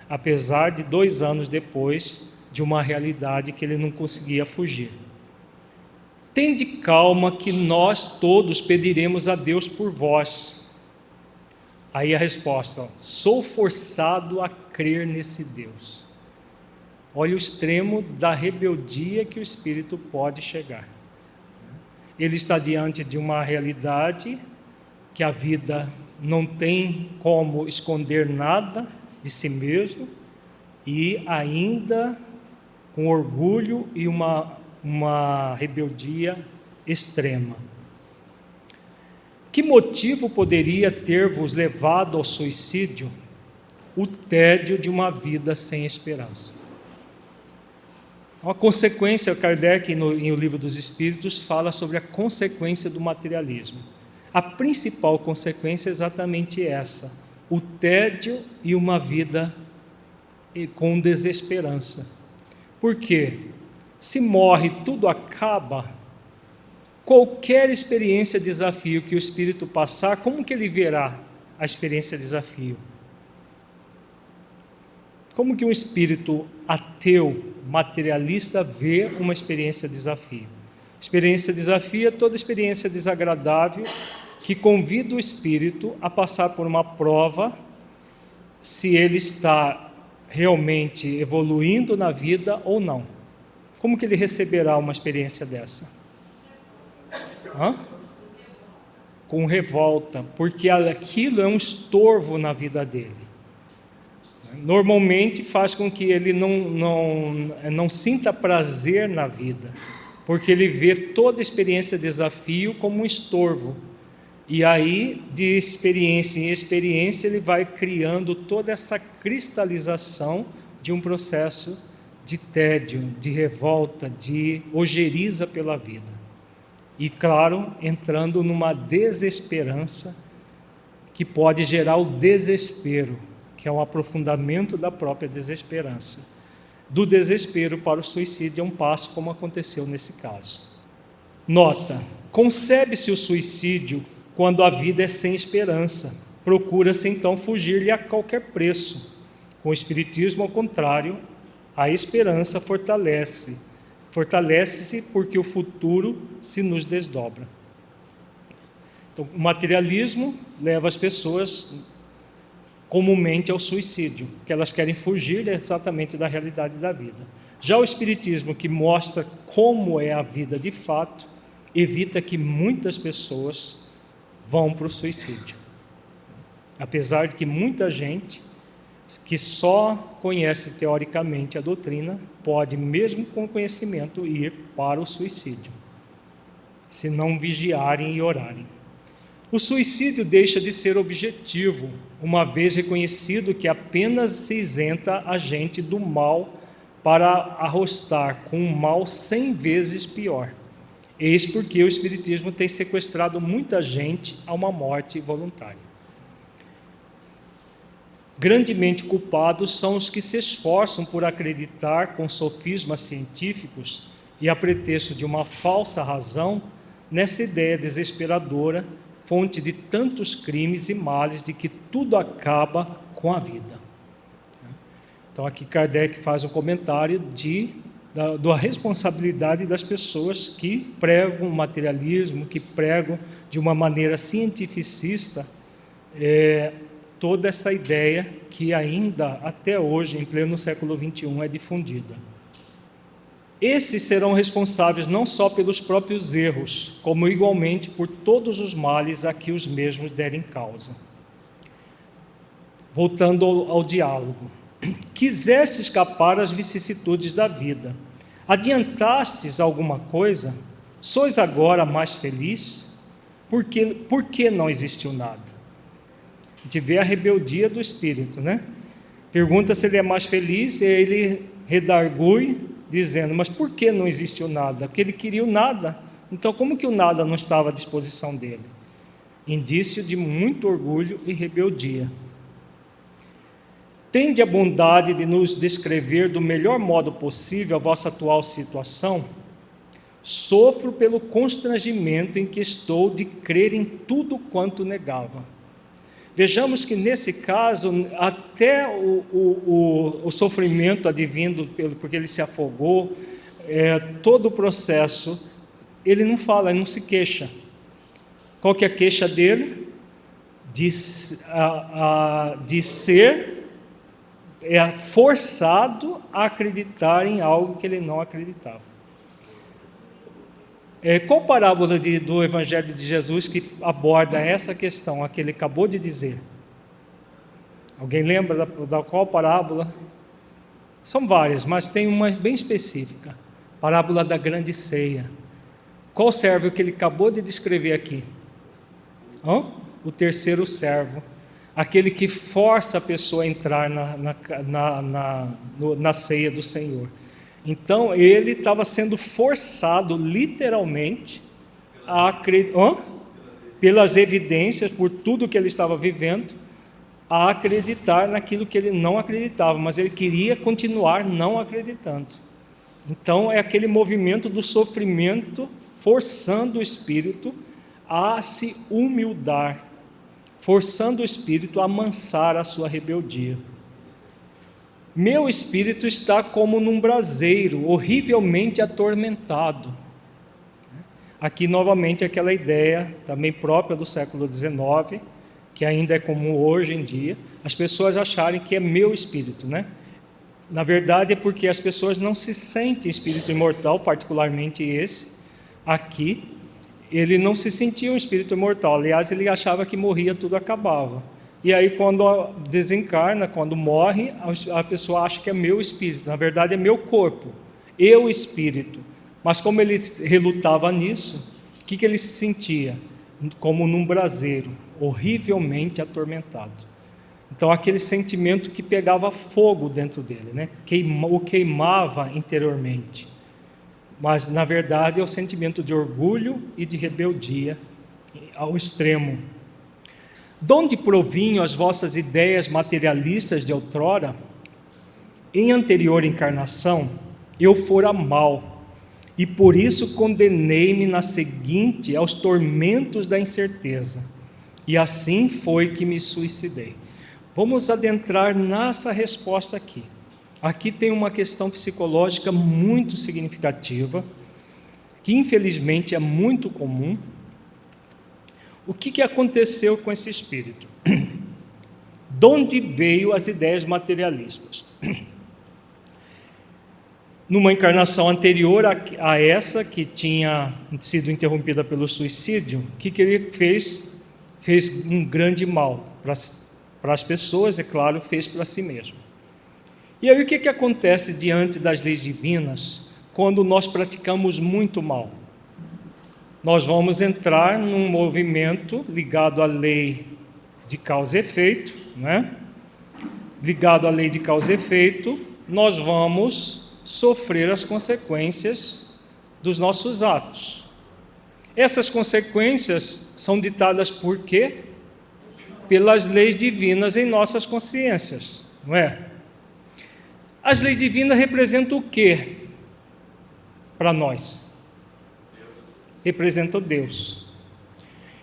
apesar de 2 anos depois de uma realidade que ele não conseguia fugir. Tende calma que nós todos pediremos a Deus por vós. Aí a resposta: sou forçado a crer nesse Deus. Olha o extremo da rebeldia que o espírito pode chegar. Ele está diante de uma realidade que a vida não tem como esconder nada de si mesmo, e ainda com orgulho e uma rebeldia extrema. Que motivo poderia ter-vos levado ao suicídio? O tédio de uma vida sem esperança. Uma consequência, Kardec, em O Livro dos Espíritos, fala sobre a consequência do materialismo. A principal consequência é exatamente essa: o tédio e uma vida com desesperança. Por quê? Se morre, tudo acaba. Qualquer experiência, desafio que o espírito passar, como que ele verá a experiência, desafio? Como que um espírito ateu, materialista, vê uma experiência, desafio? Experiência, desafio é toda experiência desagradável que convida o espírito a passar por uma prova, se ele está realmente evoluindo na vida ou não. Como que ele receberá uma experiência dessa? Com revolta, porque aquilo é um estorvo na vida dele. Normalmente faz com que ele não sinta prazer na vida, porque ele vê toda experiência, desafio como um estorvo. E aí, de experiência em experiência, ele vai criando toda essa cristalização de um processo de tédio, de revolta, de ojeriza pela vida. E, claro, entrando numa desesperança que pode gerar o desespero, que é um aprofundamento da própria desesperança. Do desespero para o suicídio é um passo, como aconteceu nesse caso. Nota: concebe-se o suicídio quando a vida é sem esperança. Procura-se então fugir-lhe a qualquer preço. Com o Espiritismo, ao contrário, a esperança fortalece-se porque o futuro se nos desdobra. Então, o materialismo leva as pessoas comumente ao suicídio, que elas querem fugir exatamente da realidade da vida. Já o Espiritismo, que mostra como é a vida de fato, evita que muitas pessoas vão para o suicídio. Apesar de que muita gente que só conhece teoricamente a doutrina pode, mesmo com conhecimento, ir para o suicídio, se não vigiarem e orarem. O suicídio deixa de ser objetivo, uma vez reconhecido que apenas se isenta a gente do mal para arrostar com um mal 100 vezes pior. Eis porque o Espiritismo tem sequestrado muita gente a uma morte voluntária. Grandemente culpados são os que se esforçam por acreditar com sofismas científicos e a pretexto de uma falsa razão nessa ideia desesperadora, fonte de tantos crimes e males, de que tudo acaba com a vida. Então aqui Kardec faz um comentário da responsabilidade das pessoas que pregam o materialismo, que pregam de uma maneira cientificista toda essa ideia que ainda até hoje, em pleno século XXI, é difundida. Esses serão responsáveis não só pelos próprios erros, como igualmente por todos os males a que os mesmos derem causa. Voltando ao diálogo. Quiseste escapar às vicissitudes da vida. Adiantastes alguma coisa? Sois agora mais feliz? Por que não existiu nada? A gente vê a rebeldia do espírito, né? Pergunta se ele é mais feliz, e ele redargui, dizendo: mas por que não existiu nada? Porque ele queria o nada. Então, como que o nada não estava à disposição dele? Indício de muito orgulho e rebeldia. Tende a bondade de nos descrever do melhor modo possível a vossa atual situação? Sofro pelo constrangimento em que estou de crer em tudo quanto negava. Vejamos que nesse caso, até o sofrimento advindo porque ele se afogou, todo o processo, ele não fala, ele não se queixa. Qual que é a queixa dele? De ser forçado a acreditar em algo que ele não acreditava. Qual parábola do Evangelho de Jesus que aborda essa questão, a que ele acabou de dizer? Alguém lembra da qual parábola? São várias, mas tem uma bem específica. Parábola da grande ceia. Qual servo que ele acabou de descrever aqui? O terceiro servo. Aquele que força a pessoa a entrar na ceia do Senhor. Então, ele estava sendo forçado, literalmente, a acreditar, pelas evidências, por tudo que ele estava vivendo, a acreditar naquilo que ele não acreditava, mas ele queria continuar não acreditando. Então, é aquele movimento do sofrimento, forçando o espírito a se humildar, forçando o espírito a amansar a sua rebeldia. Meu espírito está como num braseiro, horrivelmente atormentado. Aqui, novamente, aquela ideia também própria do século XIX, que ainda é comum hoje em dia, as pessoas acharem que é meu espírito, né? Na verdade, é porque as pessoas não se sentem espírito imortal, particularmente esse aqui. Ele não se sentia um espírito imortal, aliás, ele achava que morria, tudo acabava. E aí, quando desencarna, quando morre, a pessoa acha que é meu espírito. Na verdade, é meu corpo, eu espírito. Mas como ele relutava nisso, o que ele se sentia? Como num braseiro, horrivelmente atormentado. Então, aquele sentimento que pegava fogo dentro dele, né? O queimava interiormente. Mas, na verdade, é o sentimento de orgulho e de rebeldia ao extremo. Donde provinham as vossas ideias materialistas de outrora? Em anterior encarnação, eu fora mal, e por isso condenei-me na seguinte aos tormentos da incerteza, e assim foi que me suicidei. Vamos adentrar nessa resposta aqui. Aqui tem uma questão psicológica muito significativa, que infelizmente é muito comum. O que aconteceu com esse espírito? De onde veio as ideias materialistas? Numa encarnação anterior a essa, que tinha sido interrompida pelo suicídio, o que ele fez? Fez um grande mal para as pessoas, é claro, fez para si mesmo. E aí o que acontece diante das leis divinas quando nós praticamos muito mal? Nós vamos entrar num movimento ligado à lei de causa e efeito, né? Ligado à lei de causa e efeito, nós vamos sofrer as consequências dos nossos atos. Essas consequências são ditadas por quê? Pelas leis divinas em nossas consciências, não é? As leis divinas representam o quê para nós? Representam Deus.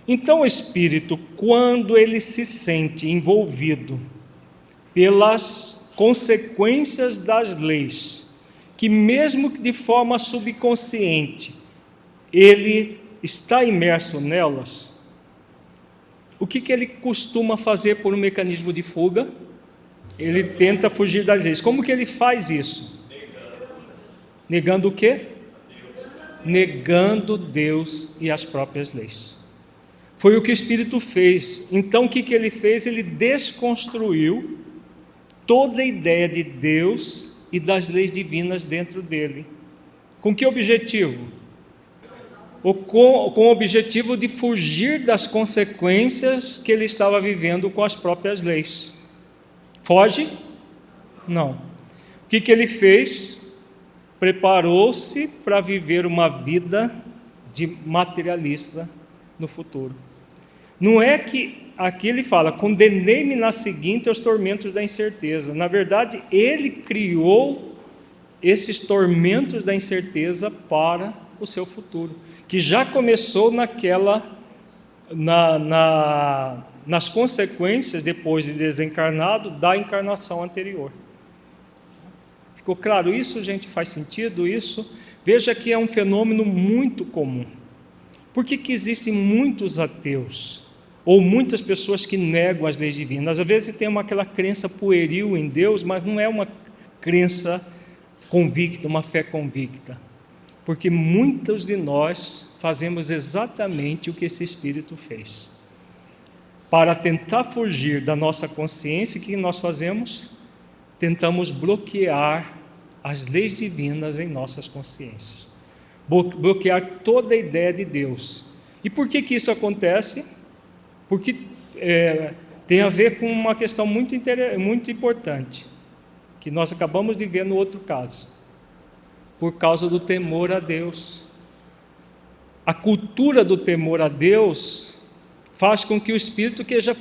Então o espírito, quando ele se sente envolvido pelas consequências das leis, que mesmo que de forma subconsciente ele está imerso nelas, o que ele costuma fazer por um mecanismo de fuga? Ele tenta fugir das leis. Como que ele faz isso? Negando o quê? Negando Deus e as próprias leis. Foi o que o espírito fez. Então o que ele fez? Ele desconstruiu toda a ideia de Deus e das leis divinas dentro dele. Com que objetivo? Com o objetivo de fugir das consequências que ele estava vivendo com as próprias leis. Foge? Não. O que ele fez? Preparou-se para viver uma vida de materialista no futuro. Não é que aqui ele fala, condenei-me na seguinte aos tormentos da incerteza. Na verdade, ele criou esses tormentos da incerteza para o seu futuro, que já começou nas consequências, depois de desencarnado, da encarnação anterior. Ficou claro isso, gente? Faz sentido isso? Veja que é um fenômeno muito comum. Por que existem muitos ateus? Ou muitas pessoas que negam as leis divinas? Às vezes tem aquela crença pueril em Deus, mas não é uma crença convicta, uma fé convicta. Porque muitos de nós fazemos exatamente o que esse espírito fez. Para tentar fugir da nossa consciência, o que nós fazemos? Tentamos bloquear as leis divinas em nossas consciências. Bloquear toda a ideia de Deus. E por que isso acontece? Porque tem a ver com uma questão muito importante, que nós acabamos de ver no outro caso. Por causa do temor a Deus. A cultura do temor a Deus faz com que o espírito queira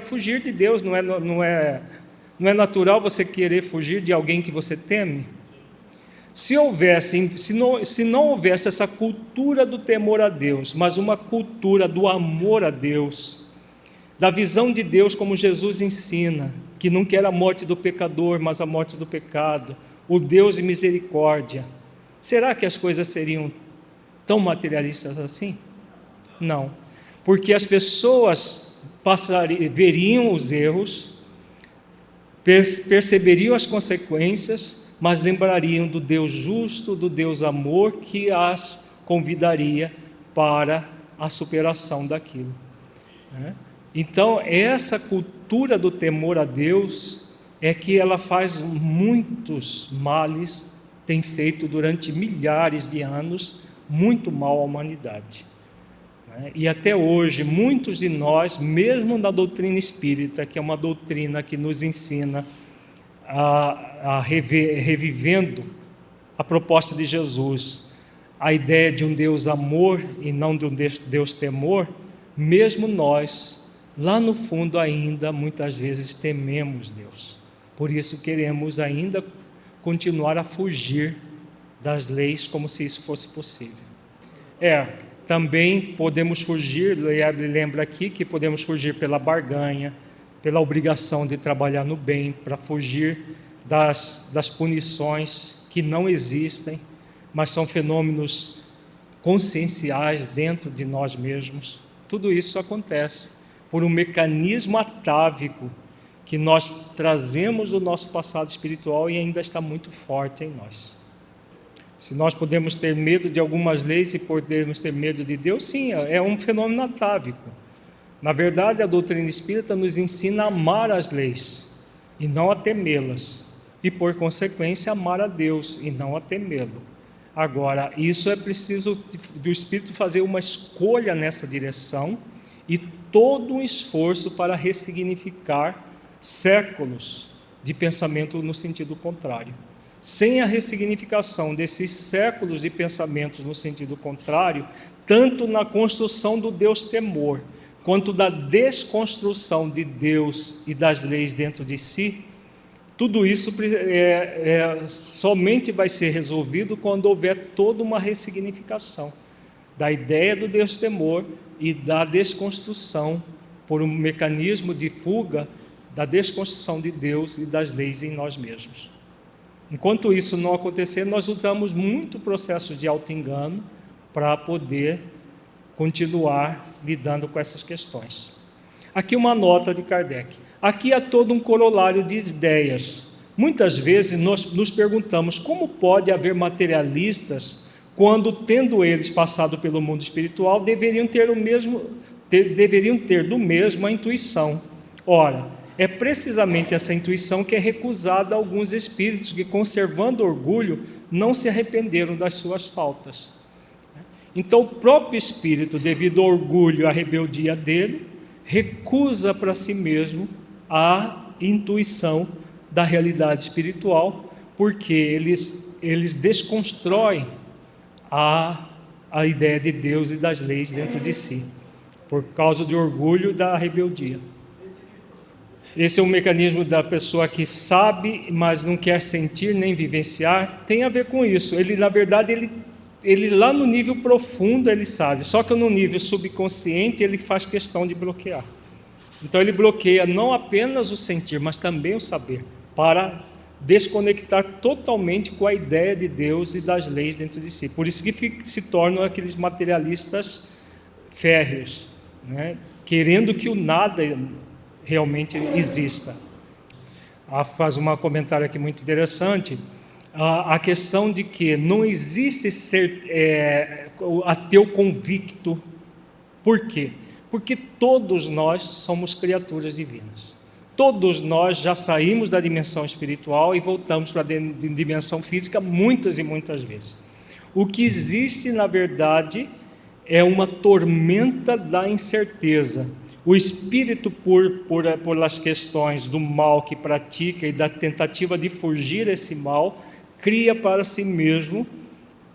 fugir de Deus. Não é natural você querer fugir de alguém que você teme? Se não houvesse essa cultura do temor a Deus, mas uma cultura do amor a Deus, da visão de Deus como Jesus ensina, que não quer a morte do pecador, mas a morte do pecado, o Deus de misericórdia, será que as coisas seriam tão materialistas assim? Não, porque as pessoas veriam os erros, perceberiam as consequências, mas lembrariam do Deus justo, do Deus amor, que as convidaria para a superação daquilo. Então, essa cultura do temor a Deus é que ela faz muitos males, tem feito durante milhares de anos muito mal à humanidade. E até hoje, muitos de nós, mesmo na doutrina espírita, que é uma doutrina que nos ensina revivendo a proposta de Jesus, a ideia de um Deus amor e não de um Deus temor, mesmo nós lá no fundo ainda, muitas vezes, tememos Deus. Por isso queremos ainda continuar a fugir das leis como se isso fosse possível. Também podemos fugir, lembra aqui que podemos fugir pela barganha, pela obrigação de trabalhar no bem, para fugir das punições que não existem, mas são fenômenos conscienciais dentro de nós mesmos. Tudo isso acontece por um mecanismo atávico que nós trazemos do nosso passado espiritual e ainda está muito forte em nós. Se nós podemos ter medo de algumas leis e podemos ter medo de Deus, sim, é um fenômeno atávico. Na verdade, a doutrina espírita nos ensina a amar as leis e não a temê-las, e por consequência amar a Deus e não a temê-lo. Agora, isso é preciso do espírito fazer uma escolha nessa direção e todo um esforço para ressignificar séculos de pensamento no sentido contrário. Sem a ressignificação desses séculos de pensamentos no sentido contrário, tanto na construção do Deus-temor, quanto da desconstrução de Deus e das leis dentro de si, tudo isso somente vai ser resolvido quando houver toda uma ressignificação da ideia do Deus-temor e da desconstrução, por um mecanismo de fuga, da desconstrução de Deus e das leis em nós mesmos. Enquanto isso não acontecer, nós usamos muito processo de auto-engano para poder continuar lidando com essas questões. Aqui uma nota de Kardec. Aqui há todo um corolário de ideias. Muitas vezes nós nos perguntamos como pode haver materialistas quando, tendo eles passado pelo mundo espiritual, deveriam ter do mesmo a intuição. Ora, é precisamente essa intuição que é recusada a alguns espíritos que, conservando orgulho, não se arrependeram das suas faltas. Então, o próprio espírito, devido ao orgulho e à rebeldia dele, recusa para si mesmo a intuição da realidade espiritual, porque eles desconstroem a ideia de Deus e das leis dentro de si, por causa do orgulho e da rebeldia. Esse é um mecanismo da pessoa que sabe, mas não quer sentir nem vivenciar, tem a ver com isso. Ele, na verdade, ele lá no nível profundo ele sabe, só que no nível subconsciente ele faz questão de bloquear. Então ele bloqueia não apenas o sentir, mas também o saber, para desconectar totalmente com a ideia de Deus e das leis dentro de si. Por isso que se tornam aqueles materialistas férreos, né? Querendo que o nada realmente exista. Faz um comentário aqui muito interessante, a questão de que não existe ser ateu convicto. Por quê? Porque todos nós somos criaturas divinas. Todos nós já saímos da dimensão espiritual e voltamos para a dimensão física muitas e muitas vezes. O que existe, na verdade, é uma tormenta da incerteza. O espírito, por as questões do mal que pratica e da tentativa de fugir esse mal, cria para si mesmo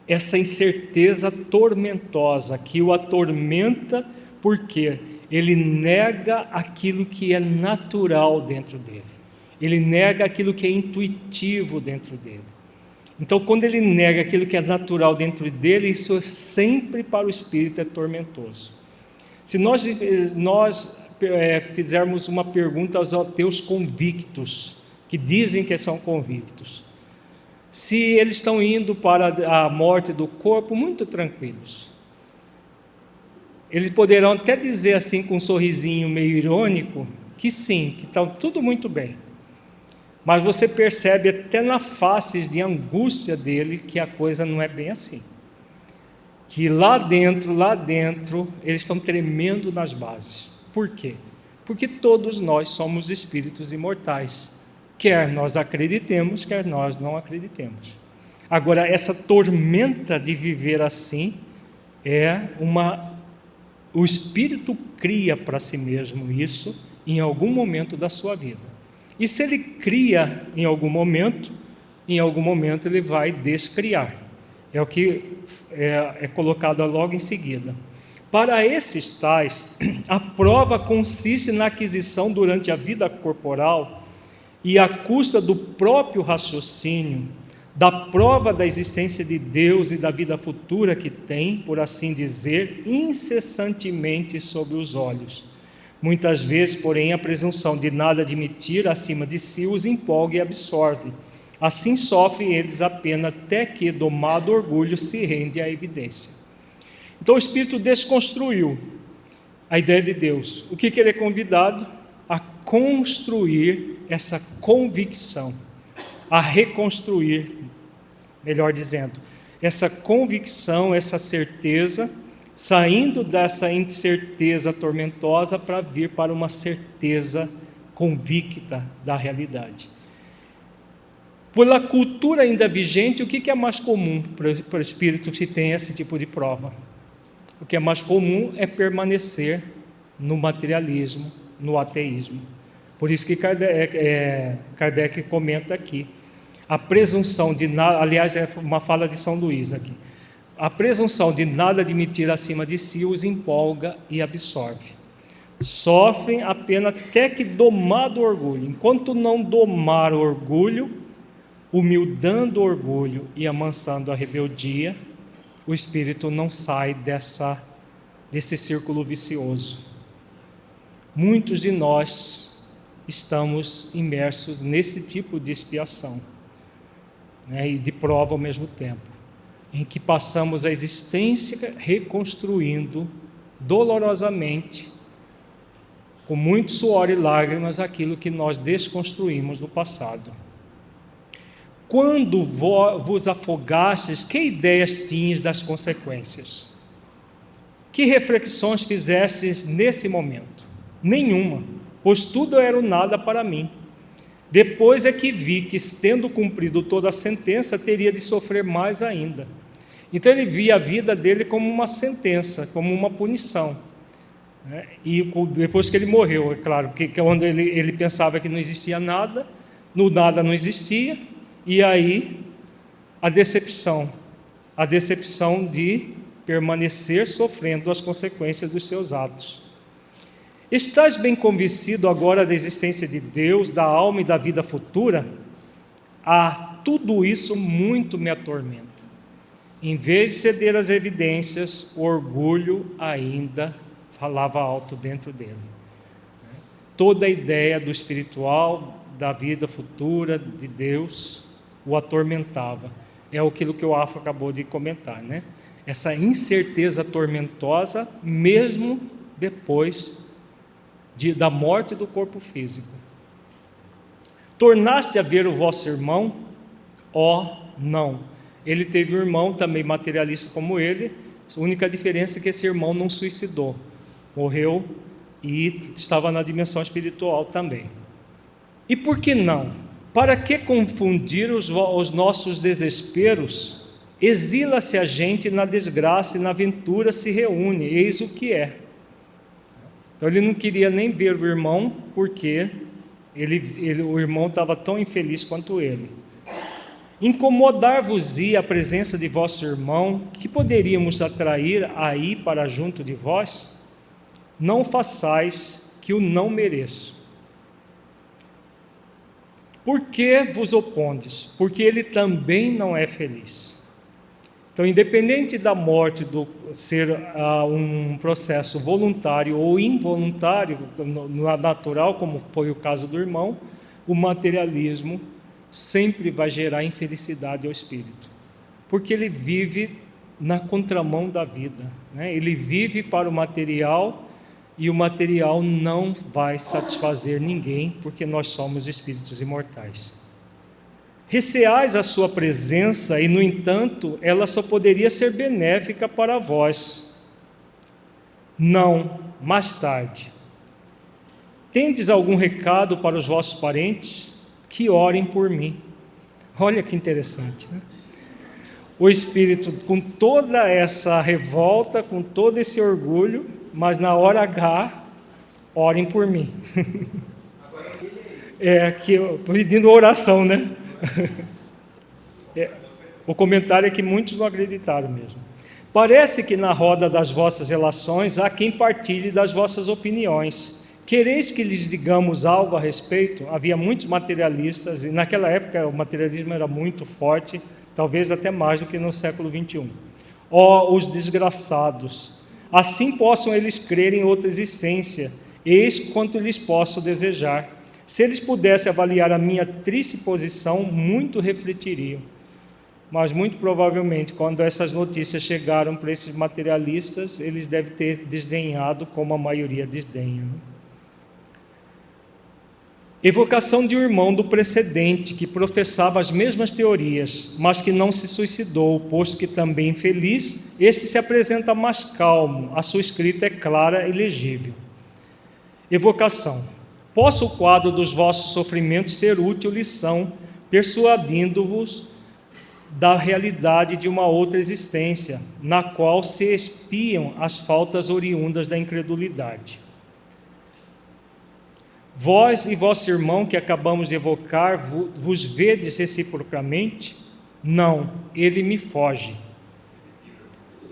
essa incerteza tormentosa que o atormenta, porque ele nega aquilo que é natural dentro dele, ele nega aquilo que é intuitivo dentro dele. Então, quando ele nega aquilo que é natural dentro dele, isso sempre para o espírito é tormentoso. Se nós fizermos uma pergunta aos ateus convictos, que dizem que são convictos, se eles estão indo para a morte do corpo, muito tranquilos. Eles poderão até dizer assim, com um sorrisinho meio irônico, que sim, que está tudo muito bem. Mas você percebe até na face de angústia dele que a coisa não é bem assim. Que lá dentro, eles estão tremendo nas bases. Por quê? Porque todos nós somos espíritos imortais. Quer nós acreditemos, quer nós não acreditemos. Agora, essa tormenta de viver assim o espírito cria para si mesmo isso em algum momento da sua vida. E se ele cria em algum momento ele vai descriar. É o que é colocado logo em seguida. Para esses tais, a prova consiste na aquisição durante a vida corporal e à custa do próprio raciocínio, da prova da existência de Deus e da vida futura que tem, por assim dizer, incessantemente sob os olhos. Muitas vezes, porém, a presunção de nada admitir acima de si os empolga e absorve. Assim sofrem eles a pena até que, domado orgulho, se rende à evidência. Então o Espírito desconstruiu a ideia de Deus. O que ele é convidado? A construir essa convicção, a reconstruir, melhor dizendo, essa convicção, essa certeza, saindo dessa incerteza tormentosa para vir para uma certeza convicta da realidade. Pela cultura ainda vigente, o que é mais comum para o espírito que tem esse tipo de prova? O que é mais comum é permanecer no materialismo, no ateísmo. Por isso que Kardec comenta aqui, a presunção de nada, aliás, é uma fala de São Luís aqui, a presunção de nada admitir acima de si os empolga e absorve. Sofrem a pena até que domado o orgulho. Enquanto não domar o orgulho, humildando o orgulho e amansando a rebeldia, o espírito não sai desse círculo vicioso. Muitos de nós estamos imersos nesse tipo de expiação, né, e de prova ao mesmo tempo, em que passamos a existência reconstruindo dolorosamente, com muito suor e lágrimas, aquilo que nós desconstruímos no passado. Quando vos afogastes, que ideias tinhas das consequências? Que reflexões fizestes nesse momento? Nenhuma, pois tudo era o nada para mim. Depois é que vi que, tendo cumprido toda a sentença, teria de sofrer mais ainda. Então ele via a vida dele como uma sentença, como uma punição, né? E depois que ele morreu, é claro, que quando ele pensava que não existia nada, no nada não existia, e aí a decepção de permanecer sofrendo as consequências dos seus atos. Estás bem convencido agora da existência de Deus, da alma e da vida futura? Tudo isso muito me atormenta. Em vez de ceder às evidências, o orgulho ainda falava alto dentro dele. Toda a ideia do espiritual, da vida futura, de Deus, o atormentava. É aquilo que o Afro acabou de comentar, né? Essa incerteza tormentosa, mesmo depois da morte do corpo físico. Tornaste a ver o vosso irmão? Não. Ele teve um irmão também materialista como ele, a única diferença é que esse irmão não suicidou, morreu e estava na dimensão espiritual também. E por que não? Para que confundir os nossos desesperos? Exila-se a gente na desgraça e na aventura se reúne, eis o que é. Então ele não queria nem ver o irmão, porque o irmão estava tão infeliz quanto ele. Incomodar-vos-ia a presença de vosso irmão, que poderíamos atrair aí para junto de vós? Não façais que o não mereço. Por que vos opondes? Porque ele também não é feliz. Então, independente da morte ser um processo voluntário ou involuntário, natural, como foi o caso do irmão, o materialismo sempre vai gerar infelicidade ao espírito, porque ele vive na contramão da vida, né? Ele vive para o material e o material não vai satisfazer ninguém, porque nós somos espíritos imortais. Receais a sua presença e, no entanto, ela só poderia ser benéfica para vós. Não, mais tarde. Tendes algum recado para os vossos parentes? Que orem por mim. Olha que interessante, né? O espírito com toda essa revolta, com todo esse orgulho, mas na hora H, orem por mim. Pedindo oração, né? O comentário é que muitos não acreditaram mesmo. Parece que na roda das vossas relações há quem partilhe das vossas opiniões. Quereis que lhes digamos algo a respeito? Havia muitos materialistas, e naquela época o materialismo era muito forte, talvez até mais do que no século 21. Ó, os desgraçados! Assim possam eles crer em outra existência, eis quanto lhes posso desejar. Se eles pudessem avaliar a minha triste posição, muito refletiriam. Mas muito provavelmente, quando essas notícias chegaram para esses materialistas, eles devem ter desdenhado, como a maioria desdenha, né? Evocação de um irmão do precedente, que professava as mesmas teorias, mas que não se suicidou, posto que também infeliz, este se apresenta mais calmo, a sua escrita é clara e legível. Evocação. Possa o quadro dos vossos sofrimentos ser útil lição, persuadindo-vos da realidade de uma outra existência, na qual se espiam as faltas oriundas da incredulidade. Vós e vosso irmão que acabamos de evocar, vos vedes reciprocamente? Não, ele me foge.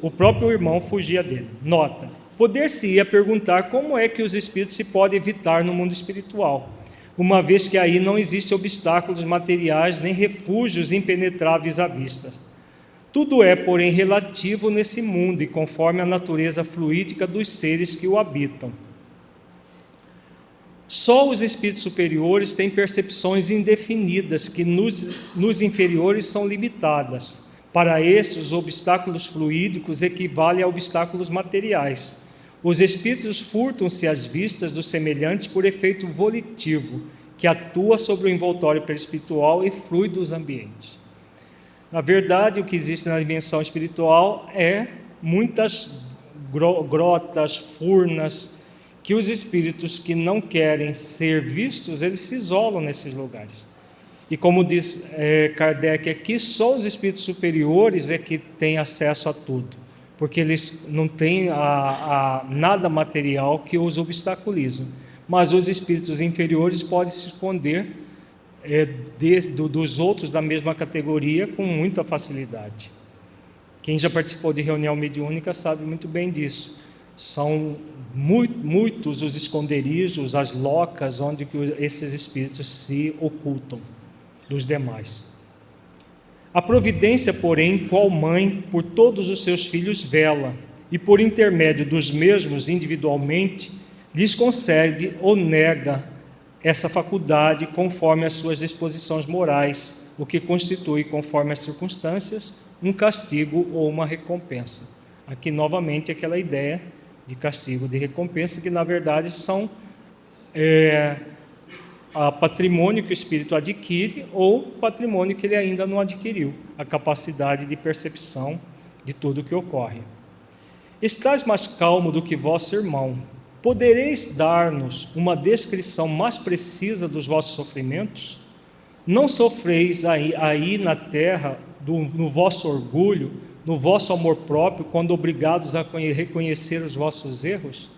O próprio irmão fugia dele. Nota, poder-se-ia perguntar como é que os espíritos se podem evitar no mundo espiritual, uma vez que aí não existem obstáculos materiais nem refúgios impenetráveis à vista. Tudo é, porém, relativo nesse mundo e conforme a natureza fluídica dos seres que o habitam. Só os espíritos superiores têm percepções indefinidas, que nos inferiores são limitadas. Para estes, os obstáculos fluídicos equivalem a obstáculos materiais. Os espíritos furtam-se às vistas dos semelhantes por efeito volitivo, que atua sobre o envoltório perispiritual e flui dos ambientes. Na verdade, o que existe na dimensão espiritual é muitas grotas, furnas, que os espíritos que não querem ser vistos, eles se isolam nesses lugares. E como diz Kardec aqui, só os espíritos superiores é que têm acesso a tudo, porque eles não têm nada material que os obstaculiza. Mas os espíritos inferiores podem se esconder dos outros da mesma categoria com muita facilidade. Quem já participou de reunião mediúnica sabe muito bem disso. São muitos os esconderijos, as locas onde esses espíritos se ocultam dos demais. A providência, porém, qual mãe, por todos os seus filhos vela, e por intermédio dos mesmos individualmente, lhes concede ou nega essa faculdade conforme as suas disposições morais, o que constitui, conforme as circunstâncias, um castigo ou uma recompensa. Aqui, novamente, aquela ideia de castigo, de recompensa, que na verdade são a patrimônio que o espírito adquire ou patrimônio que ele ainda não adquiriu, a capacidade de percepção de tudo o que ocorre. Estais mais calmo do que vosso irmão, podereis dar-nos uma descrição mais precisa dos vossos sofrimentos? Não sofreis aí na terra, no vosso orgulho, no vosso amor próprio, quando obrigados a reconhecer os vossos erros?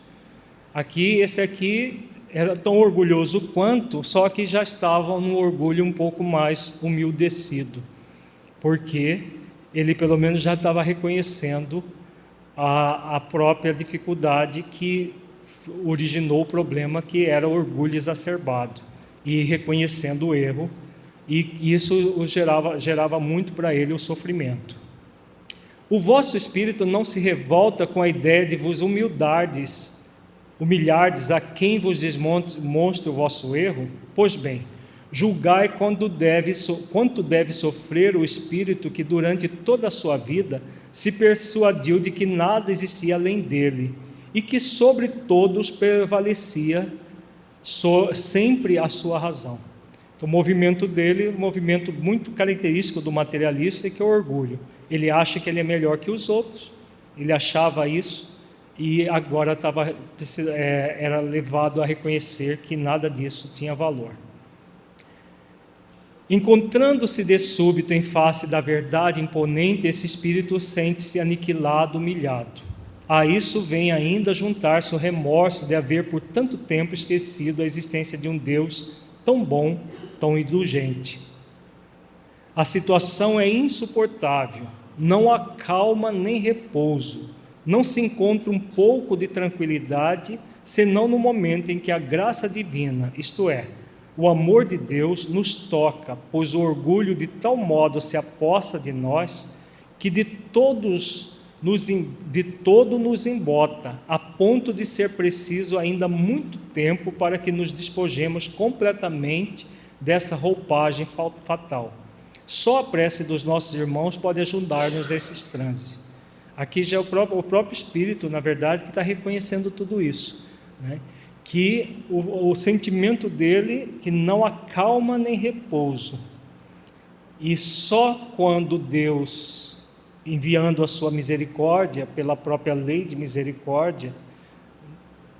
Esse aqui era tão orgulhoso quanto, só que já estava num orgulho um pouco mais humildecido, porque ele pelo menos já estava reconhecendo a própria dificuldade que originou o problema, que era o orgulho exacerbado, e reconhecendo o erro, e isso gerava muito para ele o sofrimento. O vosso espírito não se revolta com a ideia de vos humilhardes a quem vos demonstre o vosso erro? Pois bem, julgai quanto deve sofrer o espírito que durante toda a sua vida se persuadiu de que nada existia além dele e que sobre todos prevalecia sempre a sua razão. Então, o movimento dele, um movimento muito característico do materialista, que é o orgulho. Ele acha que ele é melhor que os outros, ele achava isso, e agora era levado a reconhecer que nada disso tinha valor. Encontrando-se de súbito em face da verdade imponente, esse espírito sente-se aniquilado, humilhado. A isso vem ainda juntar-se o remorso de haver por tanto tempo esquecido a existência de um Deus tão bom, tão indulgente. A situação é insuportável, não há calma nem repouso, não se encontra um pouco de tranquilidade, senão no momento em que a graça divina, isto é, o amor de Deus, nos toca, pois o orgulho de tal modo se apossa de nós, que de todo nos embota, a ponto de ser preciso ainda muito tempo para que nos despojemos completamente dessa roupagem fatal. Só a prece dos nossos irmãos pode ajudar-nos nesses transes. Aqui já é o próprio Espírito, na verdade, que está reconhecendo tudo isso, né? Que o sentimento dele, que não há calma nem repouso, e só quando Deus, enviando a sua misericórdia, pela própria lei de misericórdia,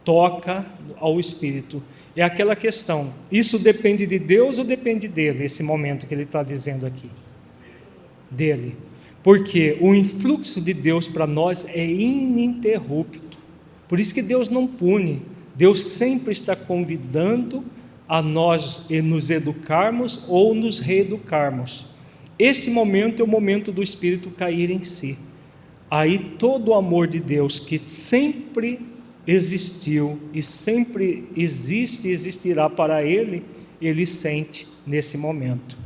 toca ao Espírito. É aquela questão, isso depende de Deus ou depende dele, esse momento que ele está dizendo aqui? Dele. Porque o influxo de Deus para nós é ininterrupto. Por isso que Deus não pune. Deus sempre está convidando a nós nos educarmos ou nos reeducarmos. Esse momento é o momento do Espírito cair em si. Aí todo o amor de Deus, que sempre existiu e sempre existe e existirá para Ele, Ele sente nesse momento.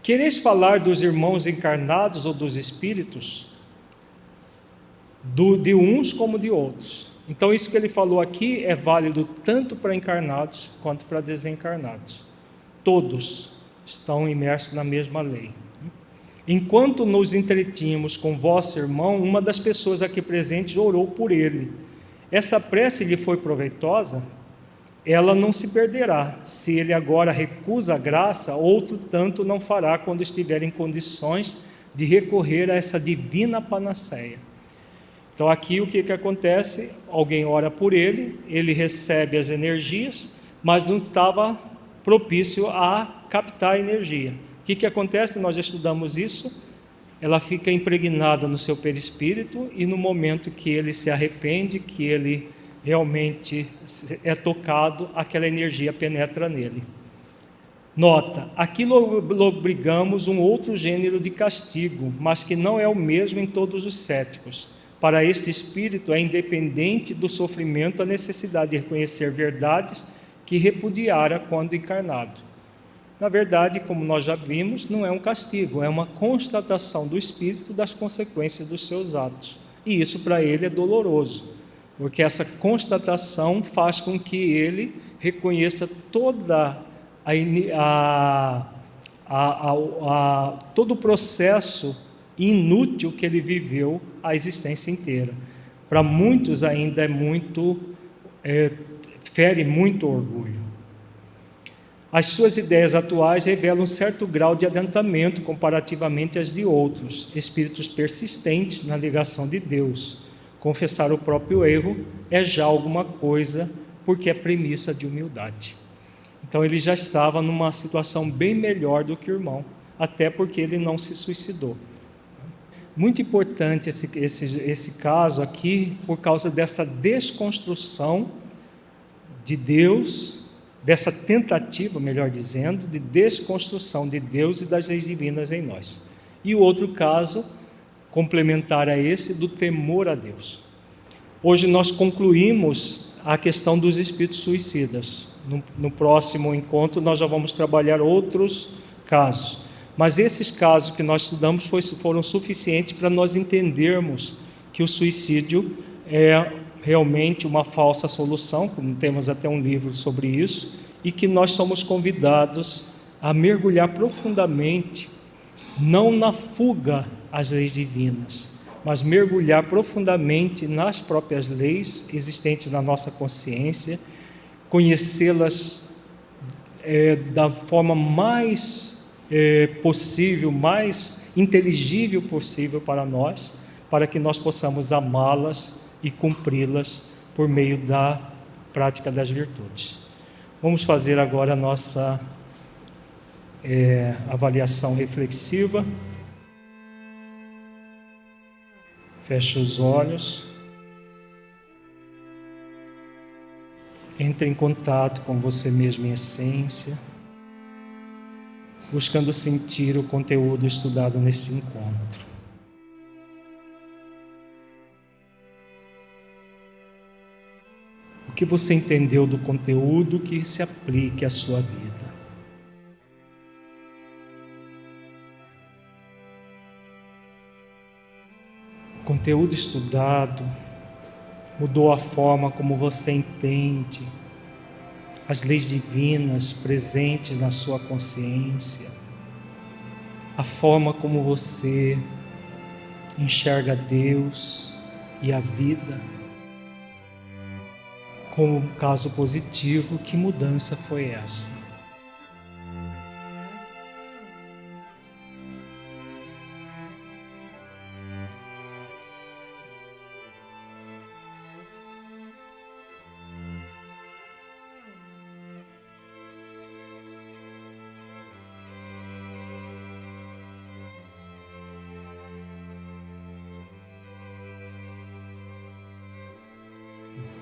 Quereis falar dos irmãos encarnados ou dos espíritos? De uns como de outros. Então isso que ele falou aqui é válido tanto para encarnados quanto para desencarnados. Todos estão imersos na mesma lei. Enquanto nos entretínhamos com vosso irmão, uma das pessoas aqui presentes orou por ele. Essa prece lhe foi proveitosa? Ela não se perderá. Se ele agora recusa a graça, outro tanto não fará quando estiver em condições de recorrer a essa divina panaceia. Então aqui o que acontece? Alguém ora por ele, ele recebe as energias, mas não estava propício a captar a energia. O que acontece? Nós já estudamos isso. Ela fica impregnada no seu perispírito e no momento que ele se arrepende, que ele realmente é tocado, aquela energia penetra nele. Nota, aqui obrigamos um outro gênero de castigo, mas que não é o mesmo em todos os céticos. Para este espírito é independente do sofrimento a necessidade de reconhecer verdades que repudiara quando encarnado. Na verdade, como nós já vimos, não é um castigo, é uma constatação do espírito das consequências dos seus atos. E isso para ele é doloroso, porque essa constatação faz com que ele reconheça toda todo o processo inútil que ele viveu a existência inteira. Para muitos ainda fere muito orgulho. As suas ideias atuais revelam um certo grau de adiantamento comparativamente às de outros, espíritos persistentes na negação de Deus. Confessar o próprio erro é já alguma coisa, porque é premissa de humildade. Então ele já estava numa situação bem melhor do que o irmão, até porque ele não se suicidou. Muito importante esse caso aqui, por causa dessa desconstrução de Deus, dessa tentativa, melhor dizendo, de desconstrução de Deus e das leis divinas em nós. E o outro caso, complementar a esse, do temor a Deus. Hoje nós concluímos a questão dos espíritos suicidas. No próximo encontro nós já vamos trabalhar outros casos. Mas esses casos que nós estudamos foram suficientes para nós entendermos que o suicídio é realmente uma falsa solução, como temos até um livro sobre isso, e que nós somos convidados a mergulhar profundamente, não na fuga às leis divinas, mas mergulhar profundamente nas próprias leis existentes na nossa consciência, conhecê-las da forma mais possível, mais inteligível possível para nós, para que nós possamos amá-las e cumpri-las por meio da prática das virtudes. Vamos fazer agora a nossa avaliação reflexiva. Feche os olhos. Entre em contato com você mesmo em essência, buscando sentir o conteúdo estudado nesse encontro. que você entendeu do conteúdo que se aplique à sua vida. O conteúdo estudado mudou a forma como você entende as leis divinas presentes na sua consciência, a forma como você enxerga Deus e a vida. Como caso positivo, que mudança foi essa?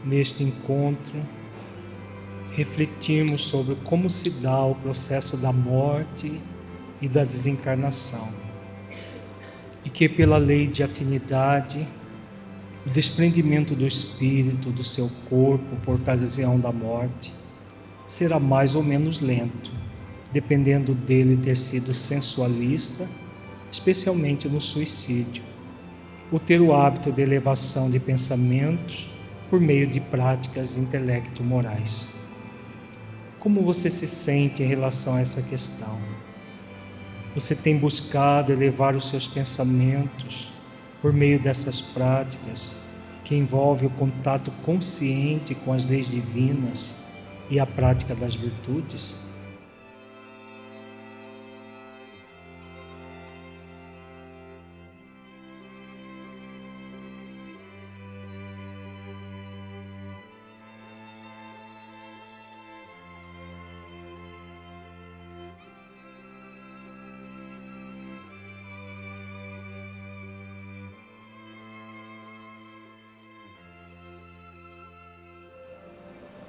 Neste encontro, refletimos sobre como se dá o processo da morte e da desencarnação, e que pela lei de afinidade, o desprendimento do espírito do seu corpo por ocasião da morte será mais ou menos lento, dependendo dele ter sido sensualista, especialmente no suicídio, ou ter o hábito de elevação de pensamentos por meio de práticas intelecto-morais. Como você se sente em relação a essa questão? Você tem buscado elevar os seus pensamentos por meio dessas práticas que envolvem o contato consciente com as leis divinas e a prática das virtudes?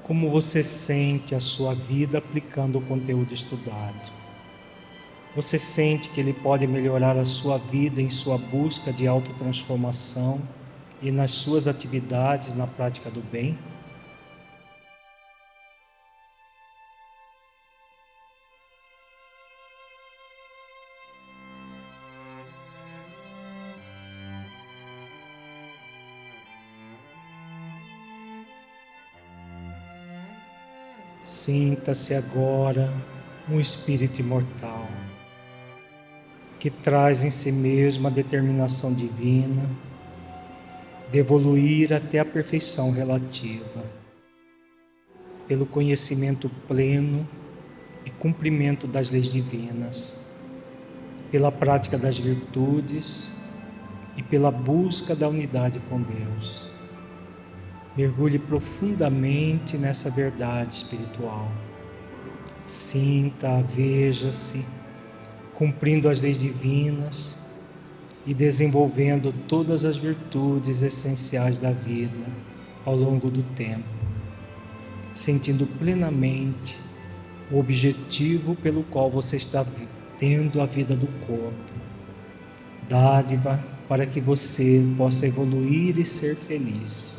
Como você sente a sua vida aplicando o conteúdo estudado? Você sente que ele pode melhorar a sua vida em sua busca de autotransformação e nas suas atividades na prática do bem? Sinta-se agora um espírito imortal, que traz em si mesmo a determinação divina de evoluir até a perfeição relativa, pelo conhecimento pleno e cumprimento das leis divinas, pela prática das virtudes e pela busca da unidade com Deus. Mergulhe profundamente nessa verdade espiritual. Sinta, veja-se, cumprindo as leis divinas e desenvolvendo todas as virtudes essenciais da vida ao longo do tempo, sentindo plenamente o objetivo pelo qual você está tendo a vida do corpo, dádiva para que você possa evoluir e ser feliz.